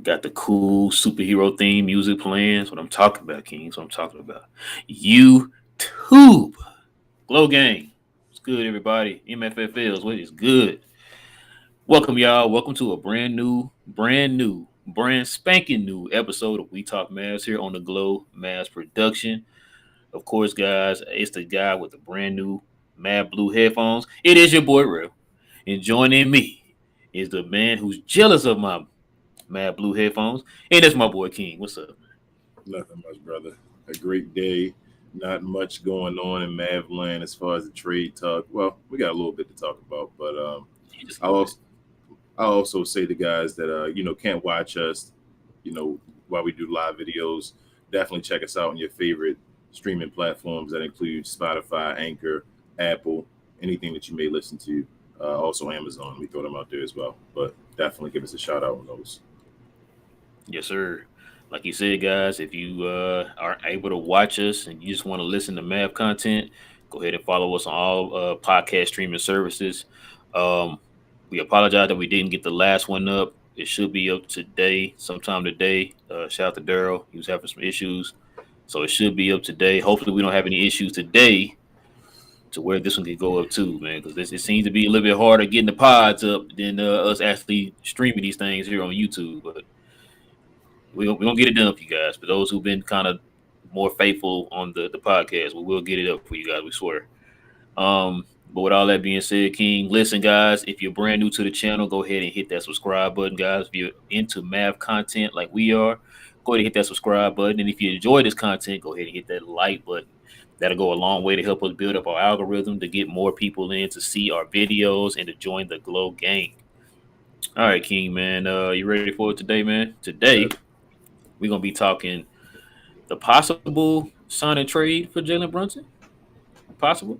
Got the cool superhero theme music playing. That's what I'm talking about, King. That's what I'm talking about. YouTube. Glow Gang. What's good, everybody? MFFLs. What is good? Welcome, y'all. Welcome to a brand spanking new episode of We Talk Mavs here on the Glow Mavs production. Of course, guys, it's the guy with the brand new Mad Blue headphones. It is your boy, Real. And joining me is the man who's jealous of my Mad Blue headphones. And that's my boy King. What's up? Nothing much, brother. A great day. Not much going on in Mavland as far as the trade talk. Well, we got a little bit to talk about, but Just I'll also, I'll also say to guys that can't watch us, while we do live videos. Definitely check us out on your favorite streaming platforms. That includes Spotify, Anchor, Apple, anything that you may listen to. Also Amazon. We throw them out there as well. But definitely give us a shout out on those. Yes, sir. Like you said, guys, if you are able to watch us and you just want to listen to Mav content, go ahead and follow us on all podcast streaming services. Um, we apologize that we didn't get the last one up. It should be up today, sometime today. Shout out to Daryl. He was having some issues. So it should be up today. Hopefully, we don't have any issues today to where this one could go up too, man, because it seems to be a little bit harder getting the pods up than us actually streaming these things here on YouTube. But we're gonna get it done for you guys. For those who've been kind of more faithful on the podcast, we will get it up for you guys. We swear. But with all that being said, King, listen, guys. If you're brand new to the channel, go ahead and hit that subscribe button, guys. If you're into Mav content like we are, go ahead and hit that subscribe button. And if you enjoy this content, go ahead and hit that like button. That'll go a long way to help us build up our algorithm to get more people in to see our videos and to join the Glow gang. All right, King, man. You ready for it today, man? Today Yes. we're gonna be talking the possible sign and trade for Jalen Brunson. Possible.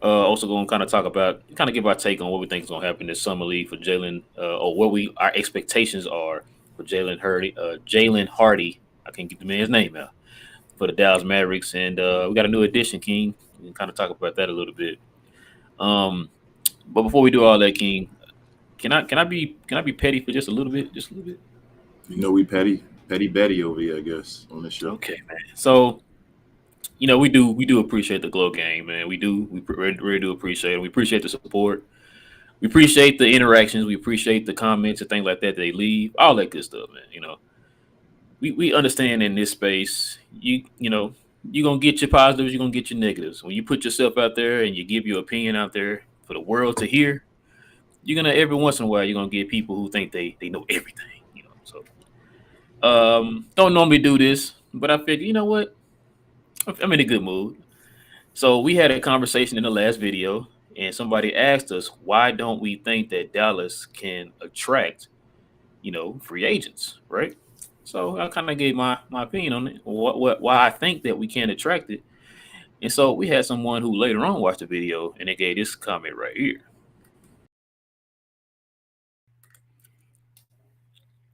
Also going to kind of talk about, kind of give our take on what we think is going to happen this summer league for Jalen, or what our expectations are for Jalen Hardy. Jalen Hardy, I can't get the man's name out, for the Dallas Mavericks, and we got a new addition, King. We can kind of talk about that a little bit. Um, but before we do all that, King, can I be petty for just a little bit, just a little bit? We petty Betty over here, I guess, on this show. Okay, man. So we do appreciate the Glow game, man. We really do appreciate it. We appreciate the support. We appreciate the interactions. We appreciate the comments and things like that they leave. All that good stuff, man. We understand in this space, you're gonna get your positives, you're gonna get your negatives. When you put yourself out there and you give your opinion out there for the world to hear, you're gonna every once in a while you're gonna get people who think they know everything. So don't normally do this, but I figure, you know what? I'm in a good mood. So we had a conversation in the last video, and somebody asked us why don't we think that Dallas can attract, free agents, right? So I kind of gave my opinion on it, why I think that we can attract it. And so we had someone who later on watched the video, and they gave this comment right here.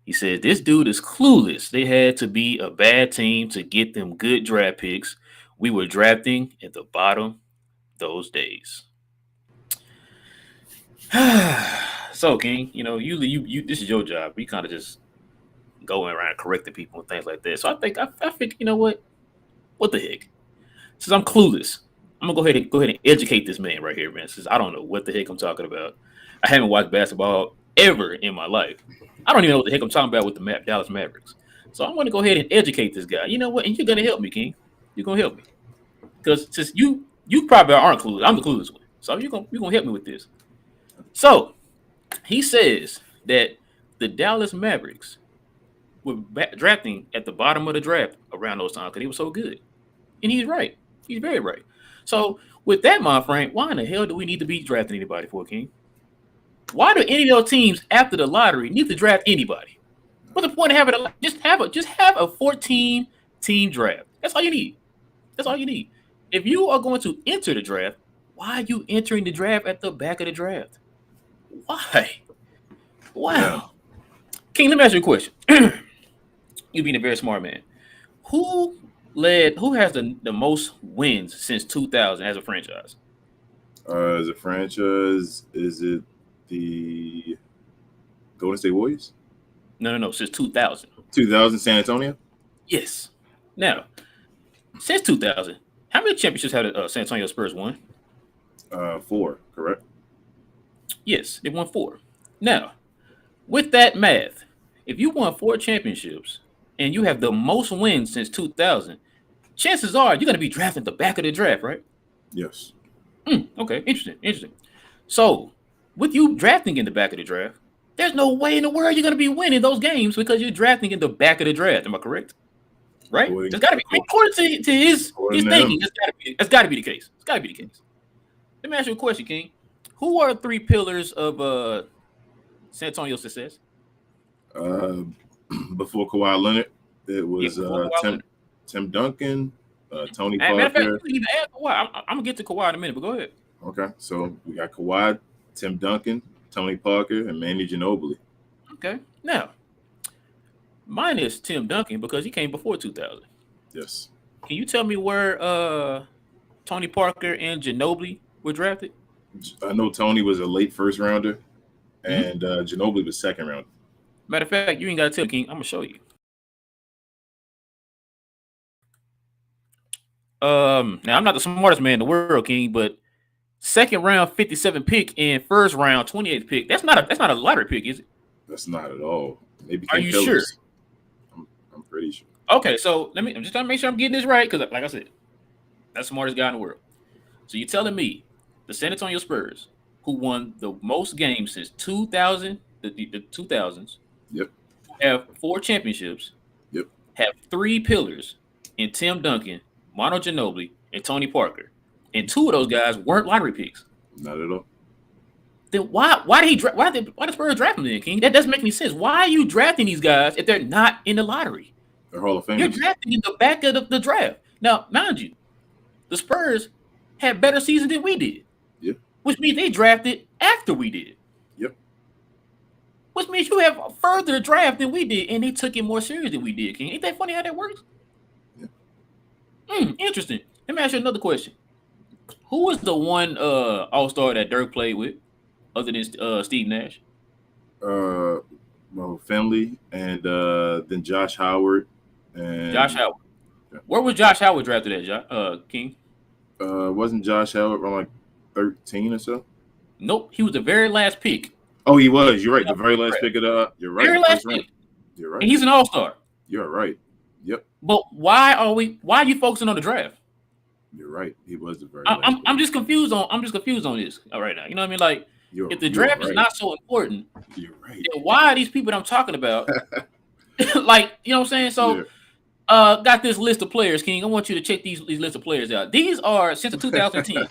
He said, "This dude is clueless. They had to be a bad team to get them good draft picks. We were drafting at the bottom those days." So, King, usually you this is your job. We kind of just going around correcting people and things like that. So I think what the heck? Since I'm clueless, I'm gonna go ahead and educate this man right here, man. Since I don't know what the heck I'm talking about. I haven't watched basketball ever in my life. I don't even know what the heck I'm talking about with the Dallas Mavericks. So I'm gonna go ahead and educate this guy. You know what? And you're gonna help me, King. You're gonna help me because since you probably aren't clueless, I'm the clueless one. So you're gonna help me with this. So he says that the Dallas Mavericks were drafting at the bottom of the draft around those times because he was so good, and he's right. He's very right. So with that, my friend, why in the hell do we need to be drafting anybody for, King? Why do any of those teams after the lottery need to draft anybody? What's the point of having just have a 14 team draft? That's all you need. That's all you need. If you are going to enter the draft, why are you entering the draft at the back of the draft? Why? Yeah. Wow. King, let me ask you a question. You being a very smart man. Who who has the most wins since 2000 as a franchise? As a franchise, is it the Golden State Warriors? No. Since 2000. 2000 San Antonio. Yes. Now, since 2000, how many championships have the San Antonio Spurs won? 4, correct? Yes, they won 4. Now, with that math, if you won 4 championships and you have the most wins since 2000, chances are you're going to be drafted at the back of the draft, right? Yes. Okay, interesting. So, with you drafting in the back of the draft, there's no way in the world you're going to be winning those games because you're drafting in the back of the draft. Am I correct? Right? There's got to be, according to his thinking, that's got to be the case. It's got to be the case. Let me ask you a question, King. Who are 3 pillars of San Antonio's success? Before Kawhi Leonard, it was Tim Duncan, Tony Parker. Matter of fact, you can even add Kawhi. I'm gonna get to Kawhi in a minute, but go ahead. Okay, so we got Kawhi, Tim Duncan, Tony Parker, and Manu Ginobili. Okay, now mine is Tim Duncan because he came before 2000. Yes. Can you tell me where Tony Parker and Ginobili were drafted? I know Tony was a late first rounder, and Ginobili was second rounder. Matter of fact, you ain't got to tell King. I'm gonna show you. Now I'm not the smartest man in the world, King, but second round 57 pick and first round 28th pick. That's not a lottery pick, is it? That's not at all. Maybe. Are you sure? I'm pretty sure. Okay, so I'm just trying to make sure I'm getting this right because, like I said, that's the smartest guy in the world. So you're telling me the San Antonio Spurs, who won the most games since 2000, the 2000s, yep, have 4 championships, yep, have 3 pillars in Tim Duncan, Manu Ginobili, and Tony Parker, and 2 of those guys weren't lottery picks. Not at all. Then why did the Spurs draft them then, King? That doesn't make any sense. Why are you drafting these guys if they're not in the lottery? They're Hall of Famers. You're drafting in the back of the draft. Now, mind you, the Spurs had better season than we did. Yep. Which means they drafted after we did. Yep. Which means you have a further draft than we did, and they took it more serious than we did, King. Ain't that funny how that works? Yeah. Interesting. Let me ask you another question. Who was the one All-Star that Dirk played with, other than Steve Nash? Well, Finley, and then Josh Howard. And Josh Howard. Yeah. Where was Josh Howard drafted at, King? Wasn't Josh Howard around like 13 or so? Nope, he was the very last pick. Oh, he was. You're right. The very last pick of the. You're right. Very last pick. You're right. And he's an All-Star. You're right. Yep. But why are you focusing on the draft? You're right. He was the very. I'm just confused on this. All right now. You know what I mean? Like, if the draft is not so important, you're right. Then why are these people that I'm talking about? Like, you know what I'm saying? So, got this list of players, King. I want you to check these list of players out. These are since the 2010.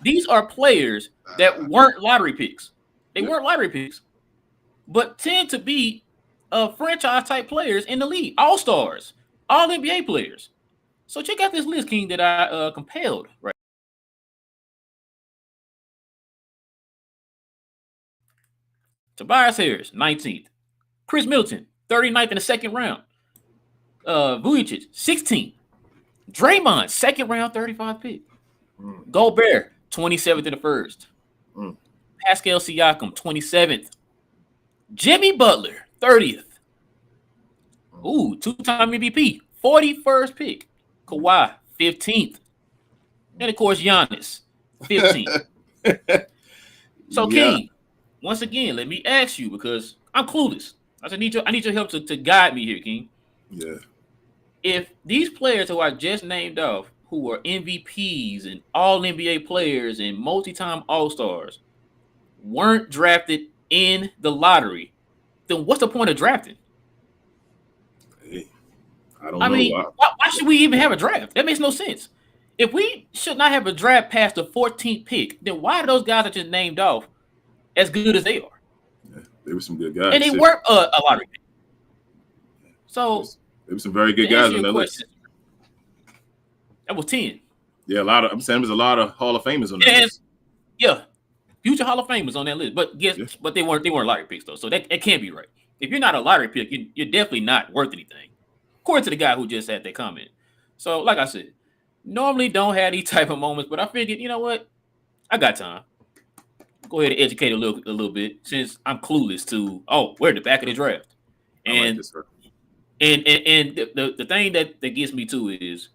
These are players that weren't lottery picks. They weren't lottery picks, but tend to be franchise type players in the league, all-stars, all NBA players. So check out this list, King, that I compiled. Right. Tobias Harris, 19th. Chris Middleton, 39th in the second round. Vujicic, 16th. Draymond, second round, 35 pick. Gobert, 27th in the first. Pascal Siakam, 27th. Jimmy Butler, 30th. Ooh, 2-time MVP, 41st pick. Kawhi, 15th. And, of course, Giannis, 15th. So, King, once again, let me ask you, because I'm clueless. I need your help to guide me here, King. Yeah. If these players who I just named off, who are MVPs and all NBA players and multi-time All-Stars, weren't drafted in the lottery, then what's the point of drafting? Hey, I don't know. Why should we even have a draft? That makes no sense. If we should not have a draft past the 14th pick, then why are those guys I just named off as good as they are? Yeah, they were some good guys. And they weren't a lottery pick. So there were some very good guys on that list. That was 10. Yeah, I'm saying there's a lot of Hall of Famers on that list. Yeah, future Hall of Famers on that list. But but they weren't lottery picks though. So that can't be right. If you're not a lottery pick, you're definitely not worth anything, according to the guy who just had that comment. So, like I said, normally don't have these type of moments, but I figured, you know what, I got time. Go ahead and educate a little bit since I'm clueless to. Oh, we're at the back of the draft. I like And this, bro. the thing that gets me too is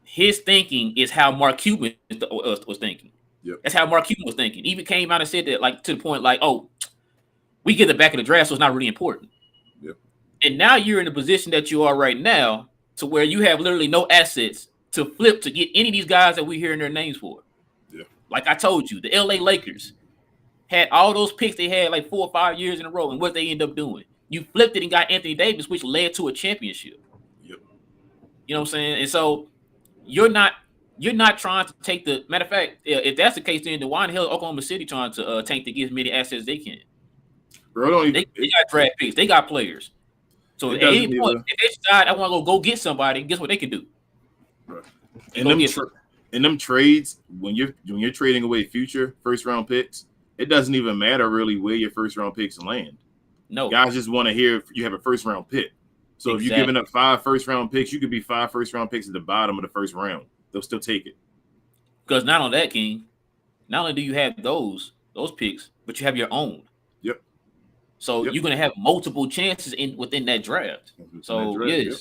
his thinking is how Mark Cuban was thinking. Yep. That's how Mark Cuban was thinking. He even came out and said that, like, to the point, like, oh, we get the back of the draft, so it's not really important. Yep. And now you're in the position that you are right now, to where you have literally no assets to flip to get any of these guys that we're hearing their names for. Yeah. Like I told you, the LA Lakers had all those picks they had like 4 or 5 years in a row, and what they end up doing. You flipped it and got Anthony Davis, which led to a championship. Yep. You know what I'm saying? And so you're not trying to take the matter of fact, if that's the case, then why in the hell is Oklahoma City trying to tank to get as many assets as they can? Bro, don't even, They got draft picks, they got players. So it at doesn't any point, even. if they decide I want to go get somebody, guess what they can do? Bro. They In go them get in them trades, when you're trading away future first round picks, it doesn't even matter really where your first round picks land. no. Guys just want to hear if you have a first round pick. So if you're giving up 5 first round picks, you could be 5 first round picks at the bottom of the first round. They'll still take it. Because not on that, King, not only do you have those picks, but you have your own. Yep. So you're gonna have multiple chances within that draft. Yes. Yep.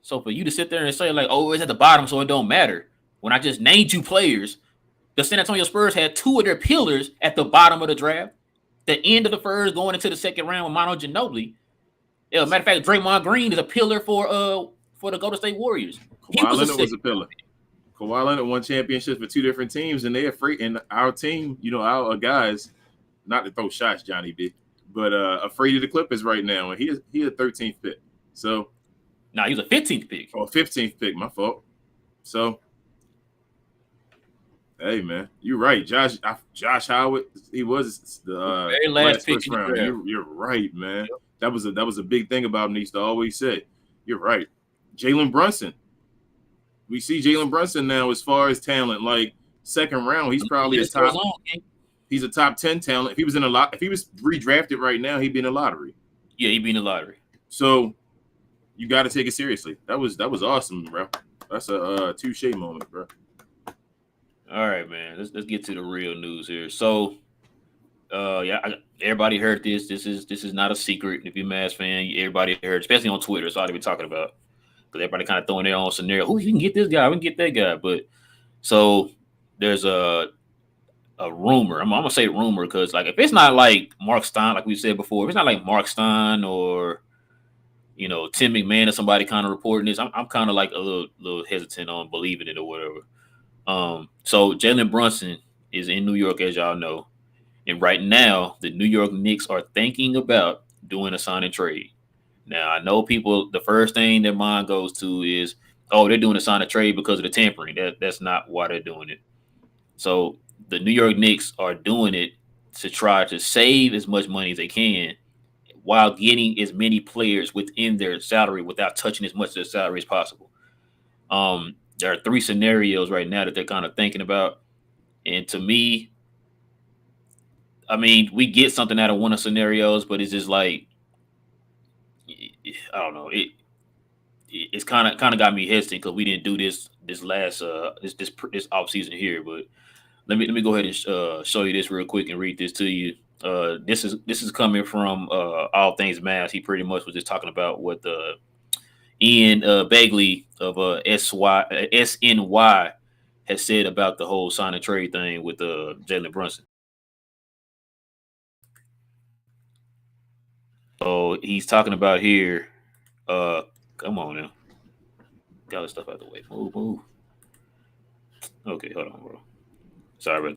So for you to sit there and say like, oh, it's at the bottom, so it don't matter. When I just named you players, the San Antonio Spurs had 2 of their pillars at the bottom of the draft. The end of the first, going into the second round with Manu Ginobili. Matter of fact, Draymond Green is a pillar for the Golden State Warriors. Kawhi Leonard was a pillar. Kawhi Leonard won championships for 2 different teams, and they're afraid. And our team, our guys, not to throw shots, Johnny B, but afraid of the Clippers right now, and he a 13th pick. So, he was a 15th pick. Oh, 15th pick, my fault. So, hey man, you're right, Josh Howard. He was the very last pick first round. You're right, man. Yep. That was a big thing about him. He used to always say, "You're right." Jalen Brunson. We see Jalen Brunson now as far as talent, like second round. He's probably a top. He's a top 10 talent. If he was redrafted right now, he'd be in the lottery. Yeah, he'd be in the lottery. So you got to take it seriously. That was awesome, bro. That's a touche moment, bro. All right, man. Let's get to the real news here. So, everybody heard this. This is not a secret. If you're a Mavs fan, everybody heard, especially on Twitter. That's all they be talking about. Because everybody kind of throwing their own scenario. Oh, you can get this guy. We can get that guy. But so there's a rumor. I'm gonna say rumor because like if it's not like Mark Stein, like we said before, if it's not like Mark Stein or Tim McMahon or somebody kind of reporting this, I'm kind of like a little hesitant on believing it or whatever. So Jalen Brunson is in New York, as y'all know, and right now the New York Knicks are thinking about doing a sign and trade. Now I know people, the first thing their mind goes to is, oh, they're doing a sign and trade because of the tampering. That's not why they're doing it. So the New York Knicks are doing it to try to save as much money as they can while getting as many players within their salary without touching as much of their salary as possible. There are 3 scenarios right now that they're kind of thinking about. And to me, I mean, we get something out of one of the scenarios, but it's just like, I don't know. It's kind of got me hesitant because we didn't do this last this off season here. But let me go ahead and show you this real quick and read this to you. This is coming from All Things Mavs. He pretty much was just talking about what Ian Begley of SNY has said about the whole sign and trade thing with Jalen Brunson. So he's talking about here. Come on now. Got this stuff out of the way. Move. Okay, hold on, bro. Sorry about that.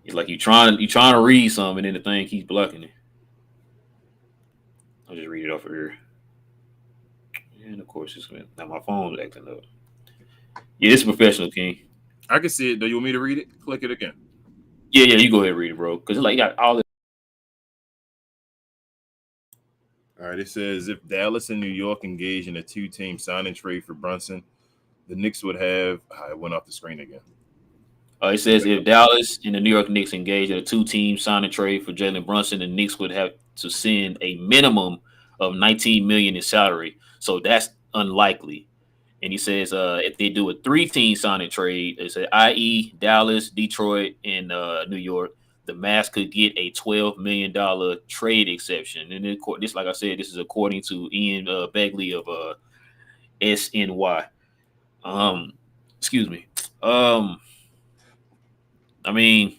It's like you trying to read something and then the thing keeps blocking it. I'll just read it off of here. And of course, now my phone's acting up. Yeah, it's professional, King. I can see it. Do you want me to read it? Click it again. Yeah, you go ahead and read it, bro. Because it's like you got all this. All right, it says if Dallas and New York engage in a 2-team sign and trade for Brunson, the Knicks would have. It went off the screen again. It says if Dallas and the New York Knicks engage in a 2-team sign and trade for Jalen Brunson, the Knicks would have to send a minimum of $19 million in salary. So that's unlikely. And he says if they do a 3-team signing trade, they said i.e. Dallas, Detroit, and New York, the Mavs could get a $12 million trade exception. And then, this, like I said, this is according to Ian Begley of SNY. Um, excuse me. Um, I mean,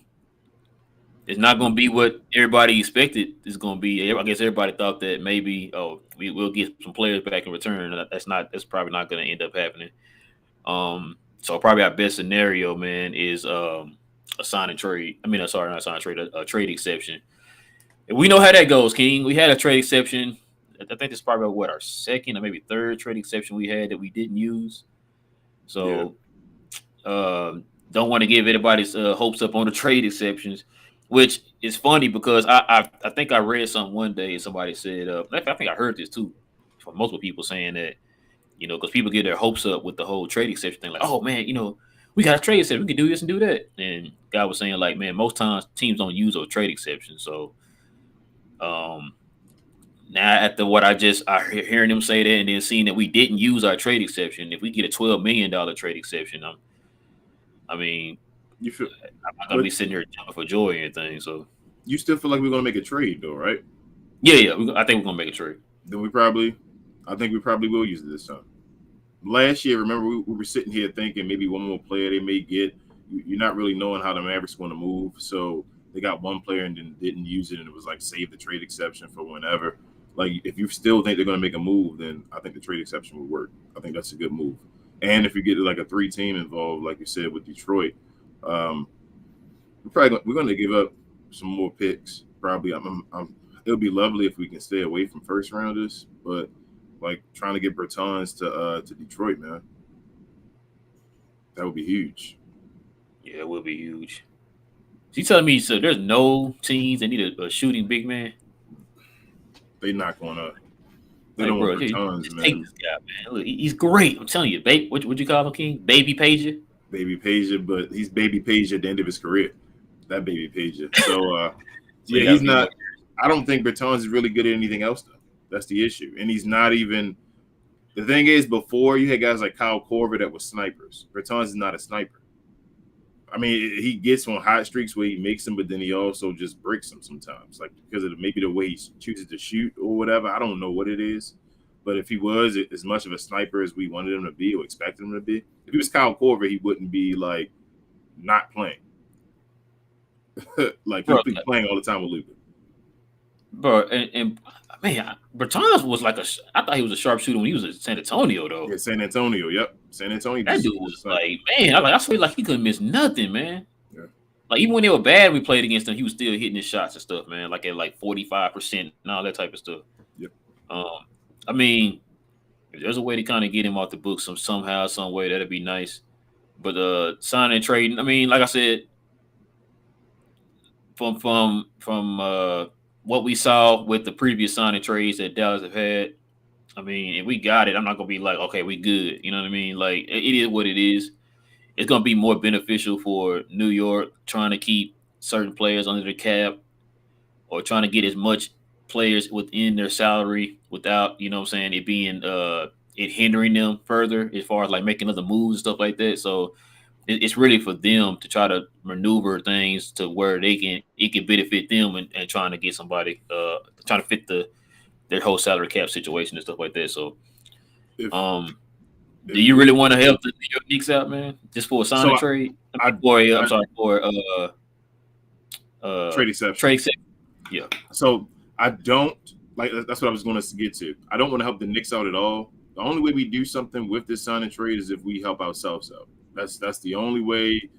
it's not going to be what everybody expected it's going to be. I guess everybody thought that maybe, we will get some players back in return. That's probably not going to end up happening. So probably our best scenario, man, is a sign and trade. I mean, sorry, not sign and trade, a trade exception. And we know how that goes, King. We had a trade exception. I think it's probably what, our second or maybe third trade exception we had that we didn't use. So don't want to give anybody's hopes up on the trade exceptions, which is funny because I think I read something one day. Somebody said, I think I heard this too from multiple people saying that, because people get their hopes up with the whole trade exception thing, like, oh man, we got a trade exception, we can do this and do that. And guy was saying, like, man, most times teams don't use those trade exceptions. So now after what I hearing them say that and then seeing that we didn't use our trade exception, if we get a $12 million trade exception, I mean, You feel, I'm not gonna be sitting here jumping for joy or anything. So you still feel like we're gonna make a trade though, right? yeah, I think we're gonna make a trade. Then I think we probably will use it this time. Last year, remember, we were sitting here thinking maybe one more player they may get. You're not really knowing how the Mavericks want to move, so they got one player and then didn't use it, and it was like save the trade exception for whenever. Like, if you still think they're going to make a move, then I think the trade exception would work. I think that's a good move. And if you get like a 3-team involved, like you said with Detroit, we're going to give up some more picks. Probably, it'll be lovely if we can stay away from first rounders, but like trying to get Bertans to Detroit, man, that would be huge. Yeah, it will be huge. So you telling me so there's no teams that need a shooting big man? They not gonna. They Like, don't bro, want Bertans, just take man. this guy, man. Look, he's great. I'm telling you, babe. What you call him, King? Baby Pager. Baby Pager, but he's Baby Pager at the end of his career. That Baby Pager. So, So he yeah, gotta he's be not. I don't think Bertans is really good at anything else, though. That's the issue. And he's not even. The thing is, before you had guys like Kyle Korver that were snipers. Bertans is not a sniper. I mean, he gets on hot streaks where he makes them, but then he also just breaks them sometimes, like because of maybe the way he chooses to shoot or whatever. I don't know what it is, but if he was as much of a sniper as we wanted him to be or expected him to be, if he was Kyle Korver, he wouldn't be like not playing. Like he'd be playing all the time with Luka. Bro, and man, Bertans was like I thought he was a sharpshooter when he was at San Antonio, though. Yeah, San Antonio. Yep, San Antonio. That dude was like, man, I swear, like he couldn't miss nothing, man. Yeah. Like even when they were bad, we played against him, he was still hitting his shots and stuff, man. Like at like 45% and all that type of stuff. Yep. I mean, if there's a way to kind of get him off the books somehow, some way, that'd be nice. But signing and trading, I mean, like I said, from what we saw with the previous signing trades that Dallas have had, I mean, if we got it, I'm not gonna be like, okay, we good. You know what I mean? Like it is what it is. It's gonna be more beneficial for New York trying to keep certain players under the cap or trying to get as much players within their salary without, you know what I'm saying, it being it hindering them further as far as like making other moves and stuff like that. So it's really for them to try to maneuver things to where it can benefit them and trying to get somebody trying to fit their whole salary cap situation and stuff like that. So do you really want to help the New York Knicks out, man? Just for a sign and trade? For trade exception. Trade exception. Yeah. So I don't like. That's what I was going to get to. I don't want to help the Knicks out at all. The only way we do something with this sign and trade is if we help ourselves out. That's the only way.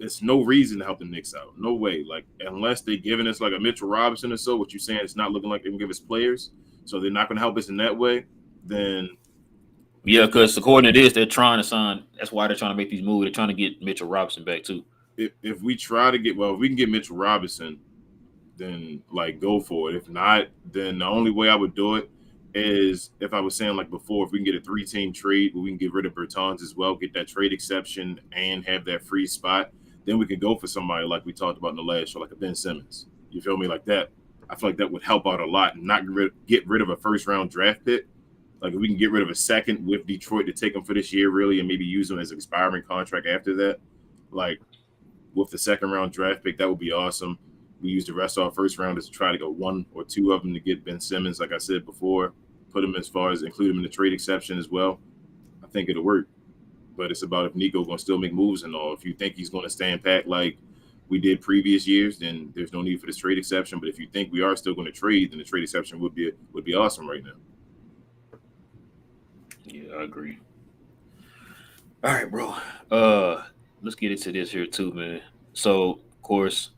It's no reason to help the Knicks out. No way. Like unless they're giving us like a Mitchell Robinson or so, what you're saying, it's not looking like they can give us players, so they're not going to help us in that way. Then yeah, because according to this, they're trying to sign. That's why they're trying to make these moves. They're trying to get Mitchell Robinson back too. If we try to get if we can get Mitchell Robinson, then like go for it. If not, then the only way I would do it is if I was saying like before, if we can get a 3-team trade where we can get rid of Bertans as well, get that trade exception and have that free spot, then we can go for somebody like we talked about in the last show, like a Ben Simmons. You feel me? Like that. I feel like that would help out a lot and not get rid of a first-round draft pick Like if we can get rid of a second with Detroit to take him for this year, really, and maybe use him as an expiring contract after that, like with the second round draft pick, that would be awesome. We use the rest of our first rounders to try to go one or two of them to get Ben Simmons, like I said before, put him as far as include him in the trade exception as well. I think it'll work. But it's about if Nico going to still make moves and all. If you think he's going to stand pat like we did previous years, then there's no need for this trade exception. But if you think we are still going to trade, then the trade exception would be awesome right now. Yeah, I agree. All right, bro. Let's get into this here too, man. So, of course,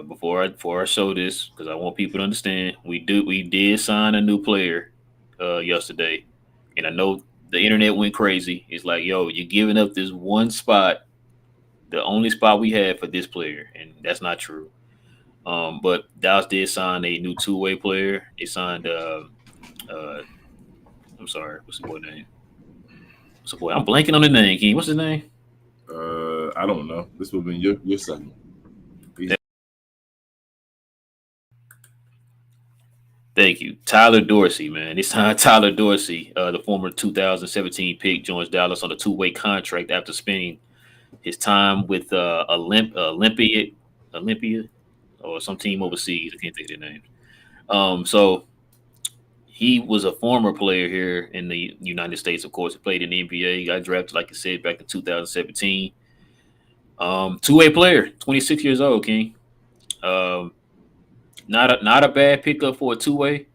before I show this, because I want people to understand, we did sign a new player yesterday, and I know the internet went crazy. It's like, yo, you're giving up this one spot, the only spot we had for this player, and that's not true. But Dallas did sign a new two-way player. They signed, uh, I'm sorry, what's the boy name? What's the boy? I'm blanking on the name. King, what's his name? I don't know. This will be your segment. Thank you. Tyler Dorsey, man. They signed Tyler Dorsey, the former 2017 pick, joins Dallas on a two-way contract after spending his time with Olympia, or some team overseas. I can't think of their names. So he was a former player here in the United States. Of course, he played in the NBA. He got drafted, like I said, back in 2017. Two-way player, 26 years old, King. Um, not a bad pickup for a two-way.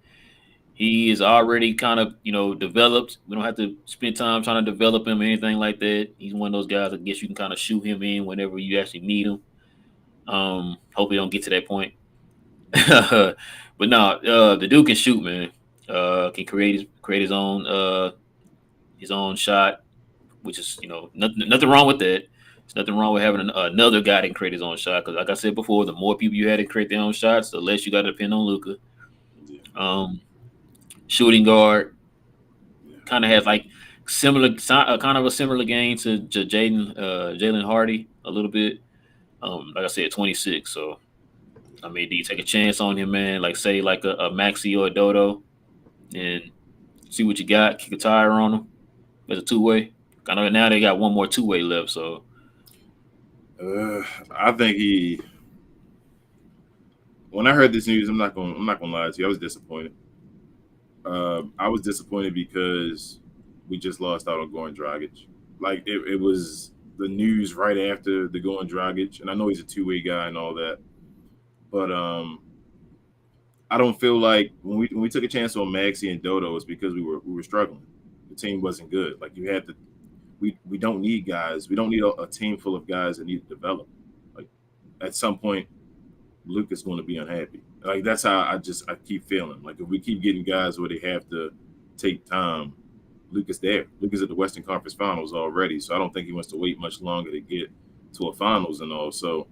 He is already kind of, developed. We don't have to spend time trying to develop him or anything like that. He's one of those guys. I guess you can kind of shoot him in whenever you actually need him. Hopefully, don't get to that point. But no, the dude can shoot, man. Can create his own shot, which is nothing wrong with that. There's nothing wrong with having another guy that can create his own shot. Because like I said before, the more people you had to create their own shots, the less you got to depend on Luka. Shooting guard, kind of has like kind of a similar game to Jalen Hardy a little bit. Like I said, 26. So I mean, do you take a chance on him, man? Like say like a Maxi or a Dodo, and see what you got. Kick a tire on him as a two-way. I know now they got one more two-way left. So I think he. When I heard this news, I'm not gonna lie to you. I was disappointed. I was disappointed because we just lost out on Goran Dragic. Like it was the news right after the Goran Dragic, and I know he's a two-way guy and all that, but I don't feel like when we took a chance on Maxi and Dodo, it's because we were struggling. The team wasn't good. Like you had to. We don't need guys. We don't need a team full of guys that need to develop. Like at some point, Luke is going to be unhappy. Like that's how I keep feeling. Like if we keep getting guys where they have to take time, Luke is there. Luke is at the Western Conference Finals already, so I don't think he wants to wait much longer to get to a finals and all. So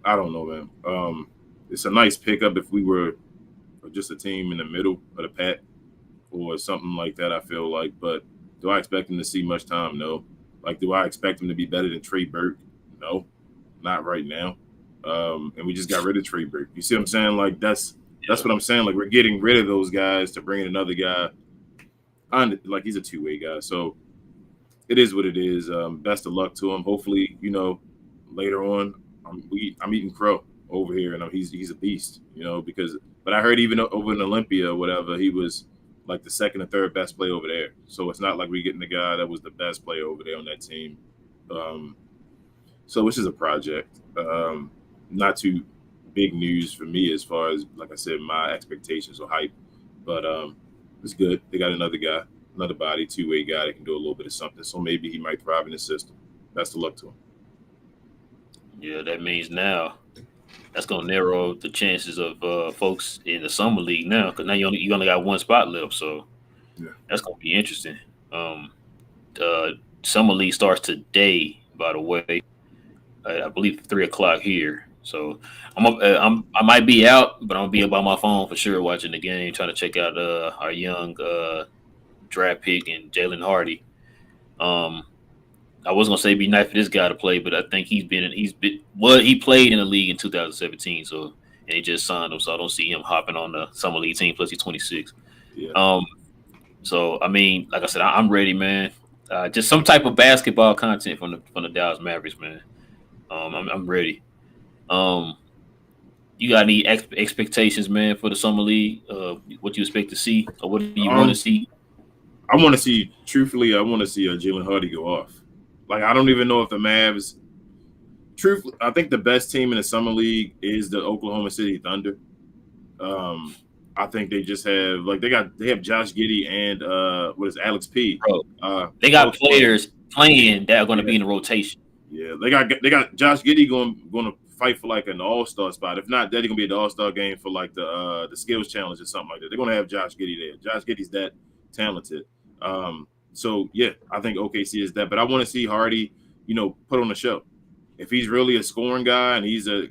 I don't know, man. It's a nice pickup if we were just a team in the middle of the pack or something like that. I feel like, but do I expect him to see much time? No. Like, do I expect him to be better than Trey Burke? No, not right now. And we just got rid of Trey Burke. You see what I'm saying? Like that's what I'm saying. Like we're getting rid of those guys to bring in another guy. Like he's a two-way guy, so it is what it is. Best of luck to him. Hopefully, later on, I'm eating crow over here, and he's a beast. But I heard even over in Olympia or whatever, he was like the second or third best player over there. So it's not like we're getting the guy that was the best player over there on that team. So this is a project. Not too big news for me as far as, like I said, my expectations or hype. But it's good. They got another guy, another body, two-way guy that can do a little bit of something. So maybe he might thrive in the system. Best of luck to him. yeah, that means now that's gonna narrow the chances of folks in the summer league now because now you only got one spot left. So Yeah. that's gonna be interesting. Um, the summer league starts today, by the way. I believe 3 o'clock here. So I might be out, but I'm gonna be up on my phone for sure watching the game, trying to check out our young draft pick and Jalen Hardy. Um, I was gonna say it'd be nice for this guy to play, but I think he played in the league in 2017, so and he just signed him, so I don't see him hopping on the summer league team. Plus he's 26. Yeah. Um, so I mean, like I said, I'm ready, man. Just some type of basketball content from the Dallas Mavericks, man. I'm ready. Um, you got any expectations, man, for the summer league? What you expect to see, or what do you want to Um, see? I want to see. Truthfully, I want to see Jalen Hardy go off. Like I don't even know if the Mavs. Truthfully, I think the best team in the summer league is the Oklahoma City Thunder. Um, I think they just have like they have Josh Giddey and what is Alex P. Bro, they got Both playing. players playing that are going to Yeah, be in the rotation. yeah. They got Josh Giddey going to fight for like an All Star spot. If not, they're gonna be at the All Star game for like the skills challenge or something like that. They're gonna have Josh Giddey there. Josh Giddey's that talented. So yeah, I think OKC is that. But I want to see Hardy, put on a show. If he's really a scoring guy and he's a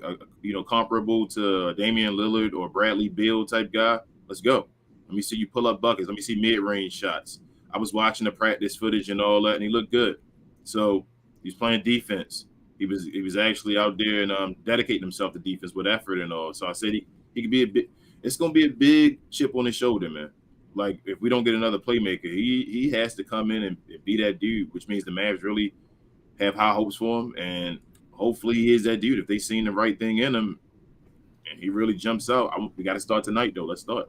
comparable to Damian Lillard or Bradley Beal type guy, let's go. Let me see you pull up buckets. Let me see mid range shots. I was watching the practice footage and all that, and he looked good. So he's playing defense. He was actually out there and dedicating himself to defense with effort and all. So I said he could be a bit. It's gonna be a big chip on his shoulder, man. Like if we don't get another playmaker, he has to come in and be that dude, which means the Mavs really have high hopes for him, and hopefully he is that dude. If they seen the right thing in him, and he really jumps out, we got to start tonight though. Let's start.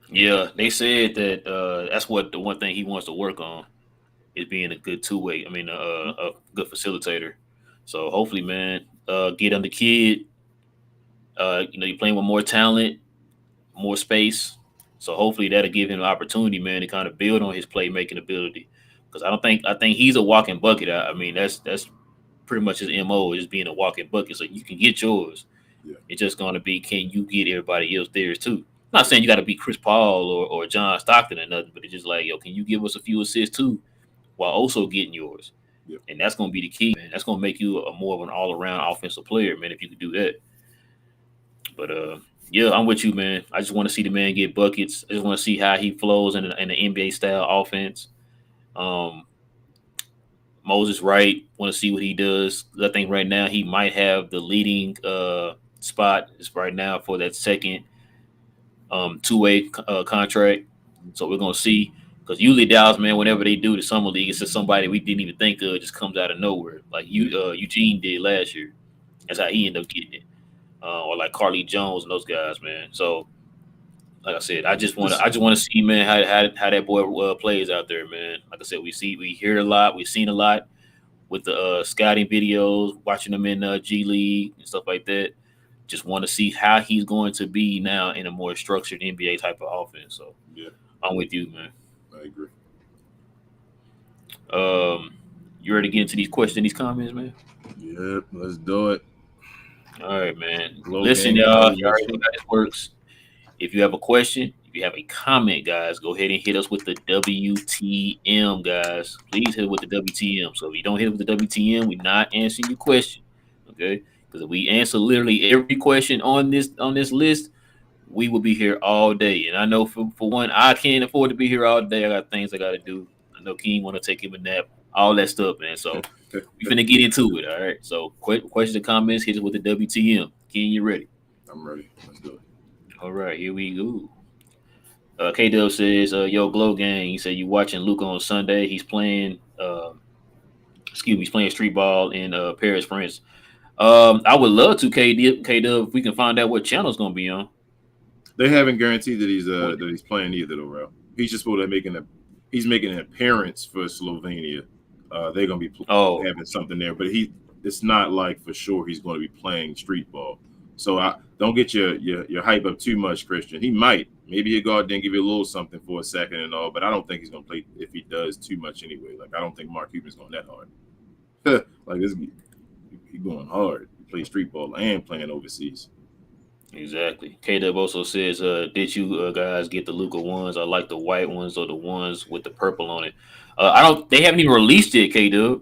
Yeah, they said that that's what the one thing he wants to work on is being a good two way. I mean, a good facilitator. So hopefully, man, get on the kid. You're playing with more talent, more space. So hopefully that'll give him an opportunity, man, to kind of build on his playmaking ability. Because I think he's a walking bucket. I mean, that's pretty much his mo is being a walking bucket. So you can get yours. Yeah, It's just going to be, can you get everybody else theirs too? Not saying you got to be Chris Paul or John Stockton or nothing, but it's just like, yo, can you give us a few assists too, while also getting yours? yeah. And that's going to be the key, man. That's going to make you a more of an all around offensive player, man. If you could do that. But yeah, I'm with you, man. I just want to see the man get buckets. I just want to see how he flows in the NBA style offense. Um, Moses Wright, want to see what he does. I think right now he might have the leading spot is right now for that second two-way contract. So we're gonna see because usually Dallas, man, whenever they do the summer league, it's just somebody we didn't even think of just comes out of nowhere, like Eugene did last year. That's how he ended up getting it, or like Carly Jones and those guys, man. So like I said, Just I just want to see, man, how that boy plays out there, man. Like I said, we hear a lot, we've seen a lot with the scouting videos, watching them in G League and stuff like that. Just want to see how he's going to be now in a more structured NBA type of offense. So yeah, I'm with you, man. I agree. You ready to get into these questions, these comments, man? Yep, let's do it. All right, man. Glow Listen, gang y'all. You knowledge. already know how this works. If you have a question, if you have a comment, guys, go ahead and hit us with the WTM, guys. Please hit it with the WTM. So if you don't hit it with the WTM, we're not answering your question. Okay? Because if we answer literally every question on this list, we will be here all day. And I know for one, I can't afford to be here all day. I got things I got to do. I know King want to take him a nap, all that stuff, man. So we finna get into it. All right. So questions and comments, hit us with the WTM. King, you ready? I'm ready. Let's do it. All right, here we go. K Dub says, "Yo, Glow Gang." He said, "You watching Luca on Sunday? He's playing. He's playing street ball in Paris, France. I would love to, K Dub, if we can find out what channel it's gonna be on. They haven't guaranteed What? that he's playing either, though, Ralph. He's just supposed to he's making an appearance for Slovenia. They're gonna be Oh, having something there, but it's not like for sure he's going to be playing street ball. So I don't get your hype up too much, Christian. He might, maybe he'll go out there and give you a little something for a second and all, but I don't think he's gonna play if he does too much anyway. Like I don't think Mark Cuban's going that hard. Like this, he going hard. He plays street ball and playing overseas. exactly. K Dub also says, did you guys get the Luca ones? I like the white ones or the ones with the purple on it. I don't. They haven't even released it, K Dub.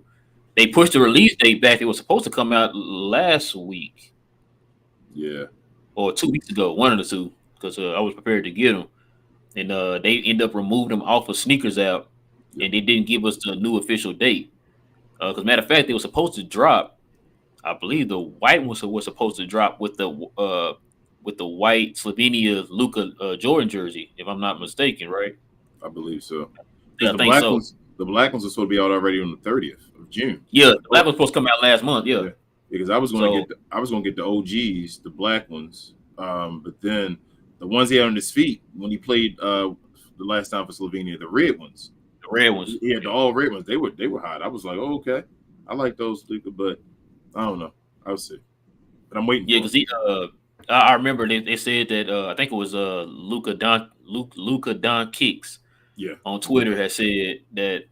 They pushed the release date back. It was supposed to come out last week Yeah, or 2 weeks ago, one of the two, because I was prepared to get them. And they end up removing them off of Sneakers app, yep, and they didn't give us the new official date. Because matter of fact, they were supposed to drop. I believe the white ones were supposed to drop with the with the white Slovenia Luka Jordan jersey, if I'm not mistaken, right? I believe so. Yeah, Because I think so. the black ones are supposed to be out already on the 30th of June. Yeah, the black Oh, was supposed to come out last month. Yeah. yeah. Because I was So gonna get the OGs, the black ones. But then the ones he had on his feet when he played the last time for Slovenia, the red ones. the red ones. Yeah, the all red ones. They were hot. I was like, oh, okay. I like those, but I don't know. I'll see. But I'm waiting Yeah, for because it. he I remember they said that I think it was Luka Don Kicks Yeah. on Twitter had said that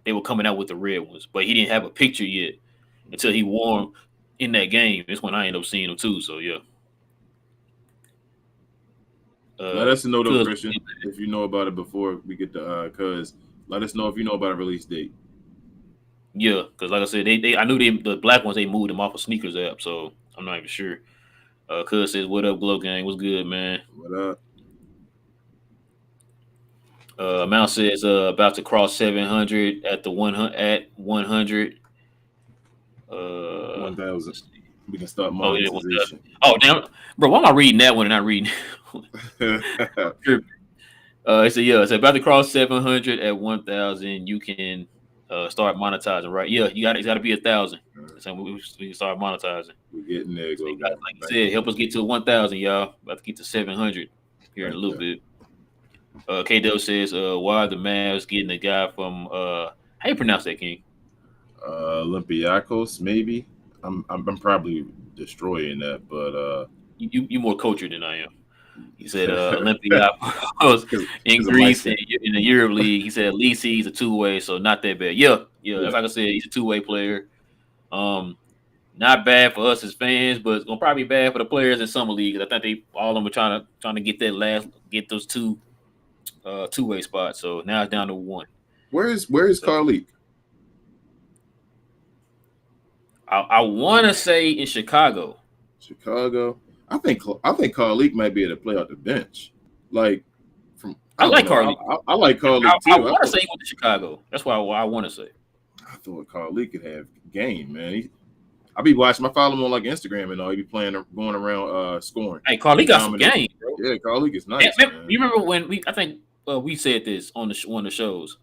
they were coming out with the red ones, but he didn't have a picture yet until he wore them in that game. That's when I ended up seeing them too. So yeah. Let us know though, Cause Christian, if you know about it before we get to cuz let us know if you know about a release date. yeah, because like I said, they I knew the black ones they moved them off of sneakers app, so I'm not even sure. Cuz says, "What up, Glow Gang? What's good, man?" What up? Mount says, "About to cross 700 at the 100." 1000. Let's see. We can start Oh yeah, 1,000. monetization. Oh damn, bro, why am I reading that one and not reading? Sure. It said, yeah, it's about to cross 700 at 1,000. You can start monetizing, right? Yeah, it's got to be 1,000. So we can start monetizing. We're getting there, So go you guys, guys. like you said, help us get to 1,000, y'all. About to get to 700 here in a little bit. K-Dub says, why are the Mavs getting the guy from how you pronounce that, King? Olympiacos, maybe. I'm probably destroying that, but You more cultured than I am. He said Olympiacos in of my Greece thing. in the Europe League. He said at least he's a two-way, so not that bad. Yeah. Yeah. Like I said, he's a two-way player. Not bad for us as fans, but it's gonna probably be bad for the players in summer leagues. I think all of them are trying to get those two-way spots. So now it's down to one. Where is Carlik? I want to say in Chicago. Chicago. I think Carlik might be able to play out the bench. Like I I don't like know. Carly. I like Carlik I too. want to say he went to Chicago. That's why I want to say. I thought Carlik could have game, man. I be watching. I follow him on like Instagram and all. He be playing, going around scoring. Hey, Carly got some game, bro. Yeah, Carlik is nice. Man. You remember when I think we said this on one of the shows.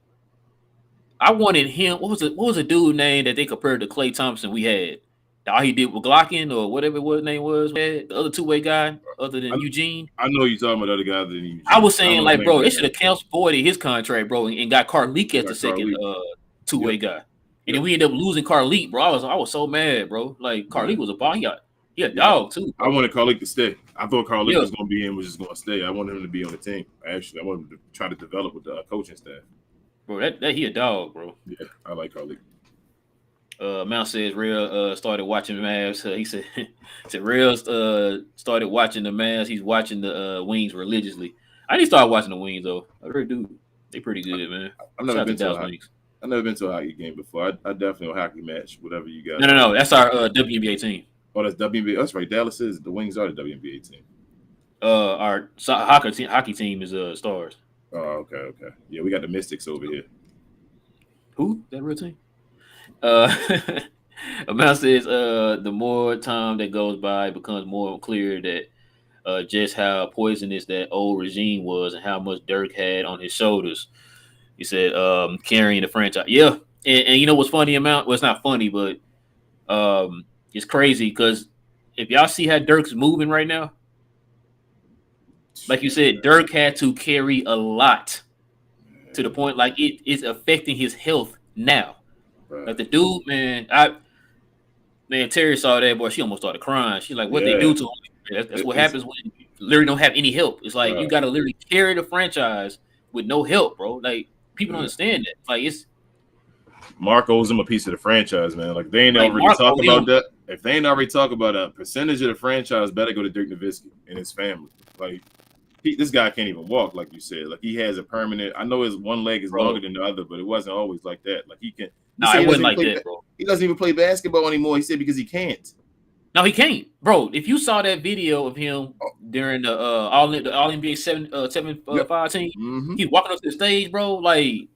I wanted him. What was the dude name that they compared to Klay Thompson? We had all he did with Glockin or whatever his name was. The other two-way guy, other than Eugene. I know you're talking about the other guy than Eugene. I was saying like, bro, they should have voided his contract, bro, and got Carlik as the second two-way guy. And then we ended up losing Carlik, bro. I was so mad, bro. Like Carlik was a ball. He a dog too. Bro. I wanted Carlik to stay. I thought Carlik was going to be in, was just going to stay. I wanted him to be on the team. Actually, I wanted him to try to develop with the coaching staff. Bro, that he a dog, bro. Yeah, I like Carlik. Mount says Real started watching Mavs. He said Real started watching the Mavs. He's watching the Wings religiously. I need to start watching the Wings though. I really do. They pretty good, man. I've never been to a hockey game before. I definitely a hockey match, whatever you guys. No. That's our WNBA team. Oh, that's WNBA. That's right. Dallas is the Wings are the WNBA team. Our hockey team is Stars. Oh, okay. Yeah, we got the Mystics over here. Who? That real team? Amount says the more time that goes by, it becomes more clear that just how poisonous that old regime was and how much Dirk had on his shoulders. He said carrying the franchise. Yeah. And you know what's funny, Amount? Well, it's not funny, but it's crazy because if y'all see how Dirk's moving right now, like you said, Dirk had to carry a lot to the point like it is affecting his health now. Right. Like the dude, man, Terry saw that, boy, she almost started crying. She's like, what they do to him? That's what happens when you literally don't have any help. It's like you got to literally carry the franchise with no help, bro. Like people don't understand that. Like it's Mark owes him a piece of the franchise, man. Like they ain't already talk about that. If they ain't already talk about a percentage of the franchise, better go to Dirk Nowitzki and his family. Like this guy can't even walk, like you said. Like he has a permanent. I know his one leg is longer than the other, but it wasn't always like that. Like he can. No, it wasn't like that, bro. He doesn't even play basketball anymore. He said because he can't. No, he can't, bro. If you saw that video of him during the All NBA 7-5 team, he walking up to the stage, bro. Like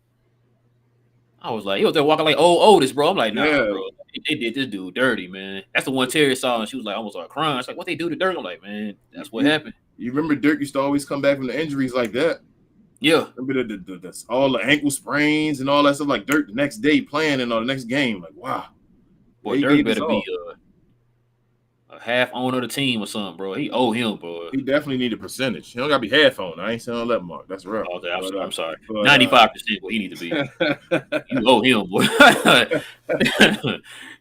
I was like, he was there walking like old Otis, bro. I'm like, nah, bro. They did this dude dirty, man. That's the one Terry saw, and she was like almost like crying. It's like, what they do to Dirk? I'm like, man, that's what You, happened. you remember Dirk used to always come back from the injuries like that. Yeah, Remember all the ankle sprains and all that stuff. Like Dirk the next day playing and all the next game. Like wow, yeah, boy, he Dirk gave us better be all. a half owner of the team or something, bro. He owe him, bro. He definitely need a percentage. He don't gotta be half on. I ain't saying all that, Mark. That's rough. Okay, But I'm sorry. but 95% what he need to be. You owe him, boy.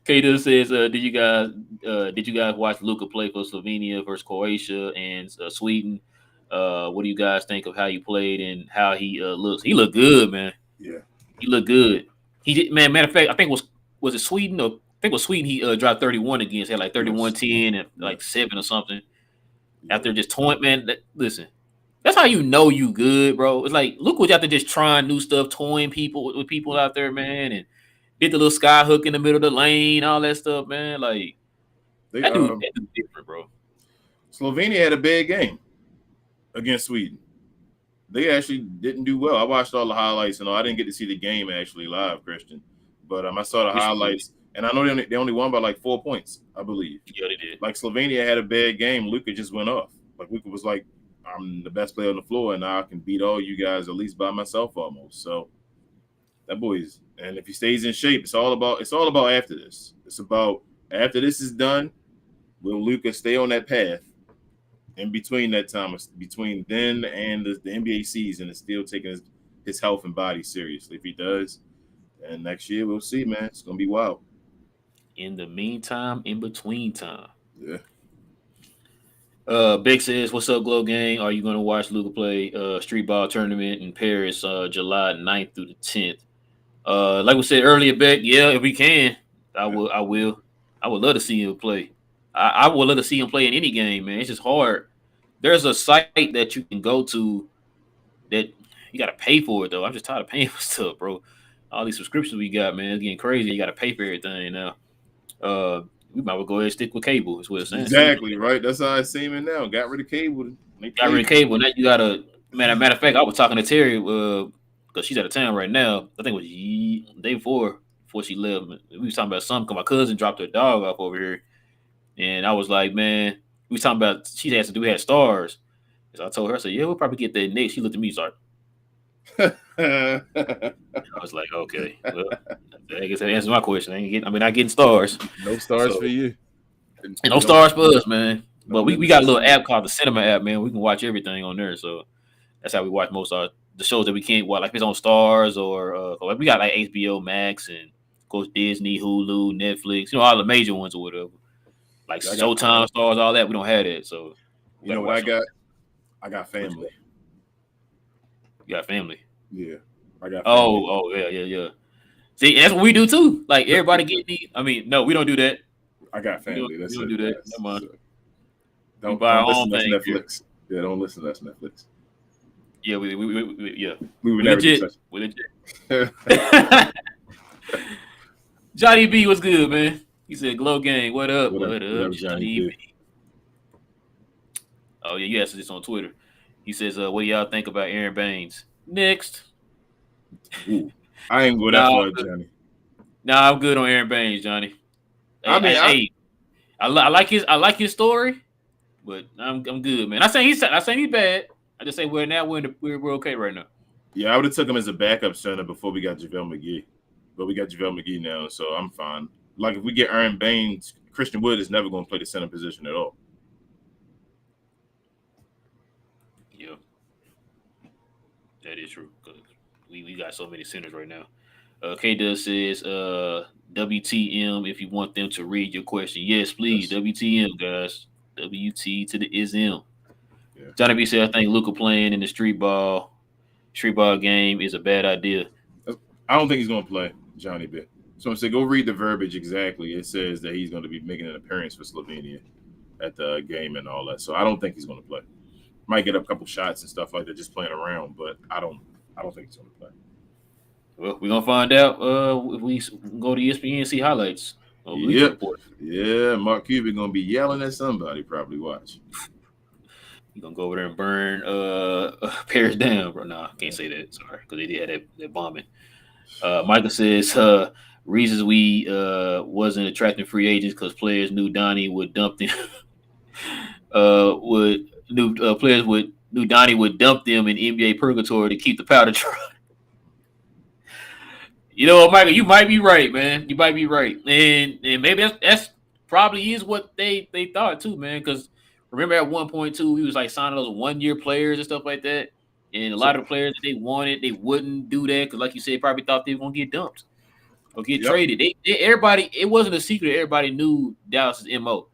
K Dub says, did you guys watch Luka play for Slovenia versus Croatia and Sweden? What do you guys think of how he played and how he looks? He looked good, man. yeah, He looked good. He did, man. Matter of fact, I think was it Sweden or I think it was Sweden. He dropped 31 against. He had like 31-10 and like 7 or something. yeah. After just toying, man. Listen, that's how you know you good, bro. It's like look what you have to just trying new stuff, toying people with people out there, man, and did the little sky hook in the middle of the lane, all that stuff, man. Like They that dude different, bro. Slovenia had a bad game against Sweden. They actually didn't do well. I watched all the highlights and all. I didn't get to see the game actually live, Christian, but I saw the Wish you highlights, and I know they only won by like 4 points, I believe. yeah, they did. Like Slovenia had a bad game. Luka just went off. Like Luka was like, "I'm the best player on the floor, and now I can beat all you guys at least by myself almost." So that boy's, and if he stays in shape, it's all about after this. It's about after this is done, will Luka stay on that path? In between that time, between then and the NBA season, is still taking his health and body seriously. If he does, and next year we'll see, man. It's gonna be wild. In the meantime, in between time. Yeah. Big says, "What's up, Glow Gang? Are you going to watch Luka play street ball tournament in Paris, July 9th through the 10th?" Like we said earlier, Beck. Yeah, if we can, I will. I will. I would love to see him play. I would love to see him play in any game, man. It's just hard. There's a site that you can go to that you got to pay for it though. I'm just tired of paying for stuff, bro. All these subscriptions we got, man, it's getting crazy. You got to pay for everything now. We might well go ahead and stick with cable. Is what it's saying. Exactly right. That's how it's seeming now. Got rid of cable. Got rid of cable. Now you gotta. Matter of fact, I was talking to Terry because she's out of town right now. I think it was the day before she left. We was talking about something. 'Cause my cousin dropped her dog off over here, and I was like, man, we was talking about she had to do had stars. So I told her, I said, yeah, we'll probably get that next. She looked at me, sorry. I was like, okay, well, I guess that answers my question. I'm not getting stars. No stars for you. And no stars for us, man. But we got a little app called the Cinema app, man. We can watch everything on there. So that's how we watch most of the shows that we can't watch. Like if it's on Stars or like we got like HBO Max and of course Disney, Hulu, Netflix. You know all the major ones or whatever. Like Showtime, Stars, all that. We don't have that. So you know what I got? I got family. You got family. Yeah, I got. Family. Yeah. See, that's what we do too. Like everybody get these. I mean, no, we don't do that. I got family. We don't do that. Never mind. So, don't listen to Netflix. Yeah, don't listen to us Netflix. Yeah, we would never legit. do such. We legit. Johnny B was good, man. He said, "Glow Gang, what up? What up, Johnny B?" Oh yeah, you asked this on Twitter. He says, "What do y'all think about Aaron Baines?" Next. Ooh, I ain't go that far, Johnny. Nah, I'm good on Aaron Baines, Johnny. I like his story, but I'm good, man. I say he's bad. I just say we're okay right now. Yeah, I would have took him as a backup center before we got JaVale McGee, but we got JaVale McGee now, so I'm fine. Like if we get Aaron Baines, Christian Wood is never going to play the center position at all. Yeah, that is true. Cause we got so many centers right now. K Dub says, WTM if you want them to read your question. Yes, please. Yes. WTM, guys. WT to the ISM. Yeah. Johnny B said, I think Luka playing in the street ball game is a bad idea. I don't think he's going to play, Johnny B. So I'm saying go read the verbiage exactly. It says that he's going to be making an appearance for Slovenia at the game and all that. So I don't think he's going to play. Might get a couple shots and stuff like that, just playing around, but I don't think he's going to play. Well, we're gonna find out if we go to ESPN and see highlights. Yep. Yeah, Mark Cuban gonna be yelling at somebody. Probably watch. You gonna go over there and burn Paris down, bro? Nah, can't say that. Sorry, because they did have that bombing. Michael says Reasons we wasn't attracting free agents because players knew Donnie would dump them. Would new players would knew Donnie would dump them in NBA purgatory to keep the powder dry. You know what, Michael? You might be right, man. You might be right, and maybe that's probably is what they thought too, man. Because remember at one point too, he was like signing those 1 year players and stuff like that, and a So, lot of the players that they wanted, they wouldn't do that because, like you said, probably thought they were gonna get dumped or get yep, traded. Everybody, it wasn't a secret. Everybody knew Dallas's mo.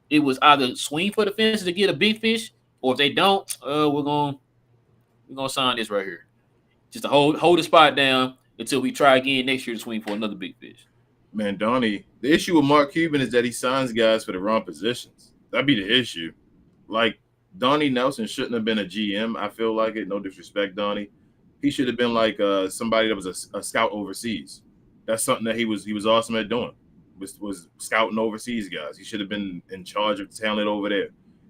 It was either swing for the fences to get a big fish, or if they don't, we're gonna sign this right here. Just to hold the spot down until we try again next year to swing for another big fish. man, Donnie. The issue with Mark Cuban is that he signs guys for the wrong positions. That'd be the issue. Like Donnie Nelson shouldn't have been a GM. I feel like it. No disrespect, Donnie. He should have been like somebody that was a scout overseas. That's something that he was awesome at doing. Was scouting overseas guys. He should have been in charge of talent over there.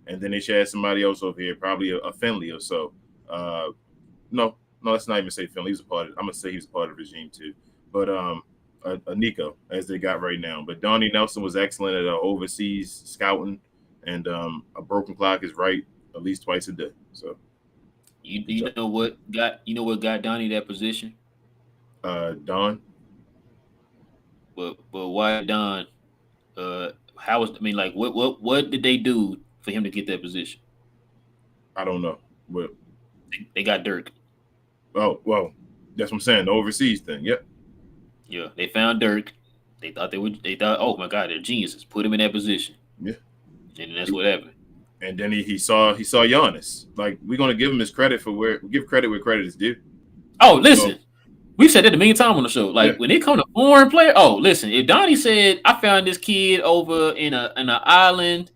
And then they should have somebody else over here, probably a Finley or so. No, let's not even say Finley. He was a part of. I'm gonna say he was a part of the regime too. But a Nico as they got right now. But Donnie Nelson was excellent at overseas scouting, and a broken clock is right at least twice a day. So you know what got Donnie that position? Don, But why Don? How was I mean like what did they do for him to get that position? I don't know. But They got Dirk. oh well, that's what I'm saying. The overseas thing. Yep. Yeah, they found Dirk. They thought, oh my God, they're geniuses. Put him in that position. Yeah. And that's what happened. And then he saw Giannis. Like we're gonna give him his credit for give credit where credit is due. Oh, listen. We've said that a million times on the show. Like Yeah. when it comes to foreign player, oh, listen. If Donnie said, I found this kid over in an island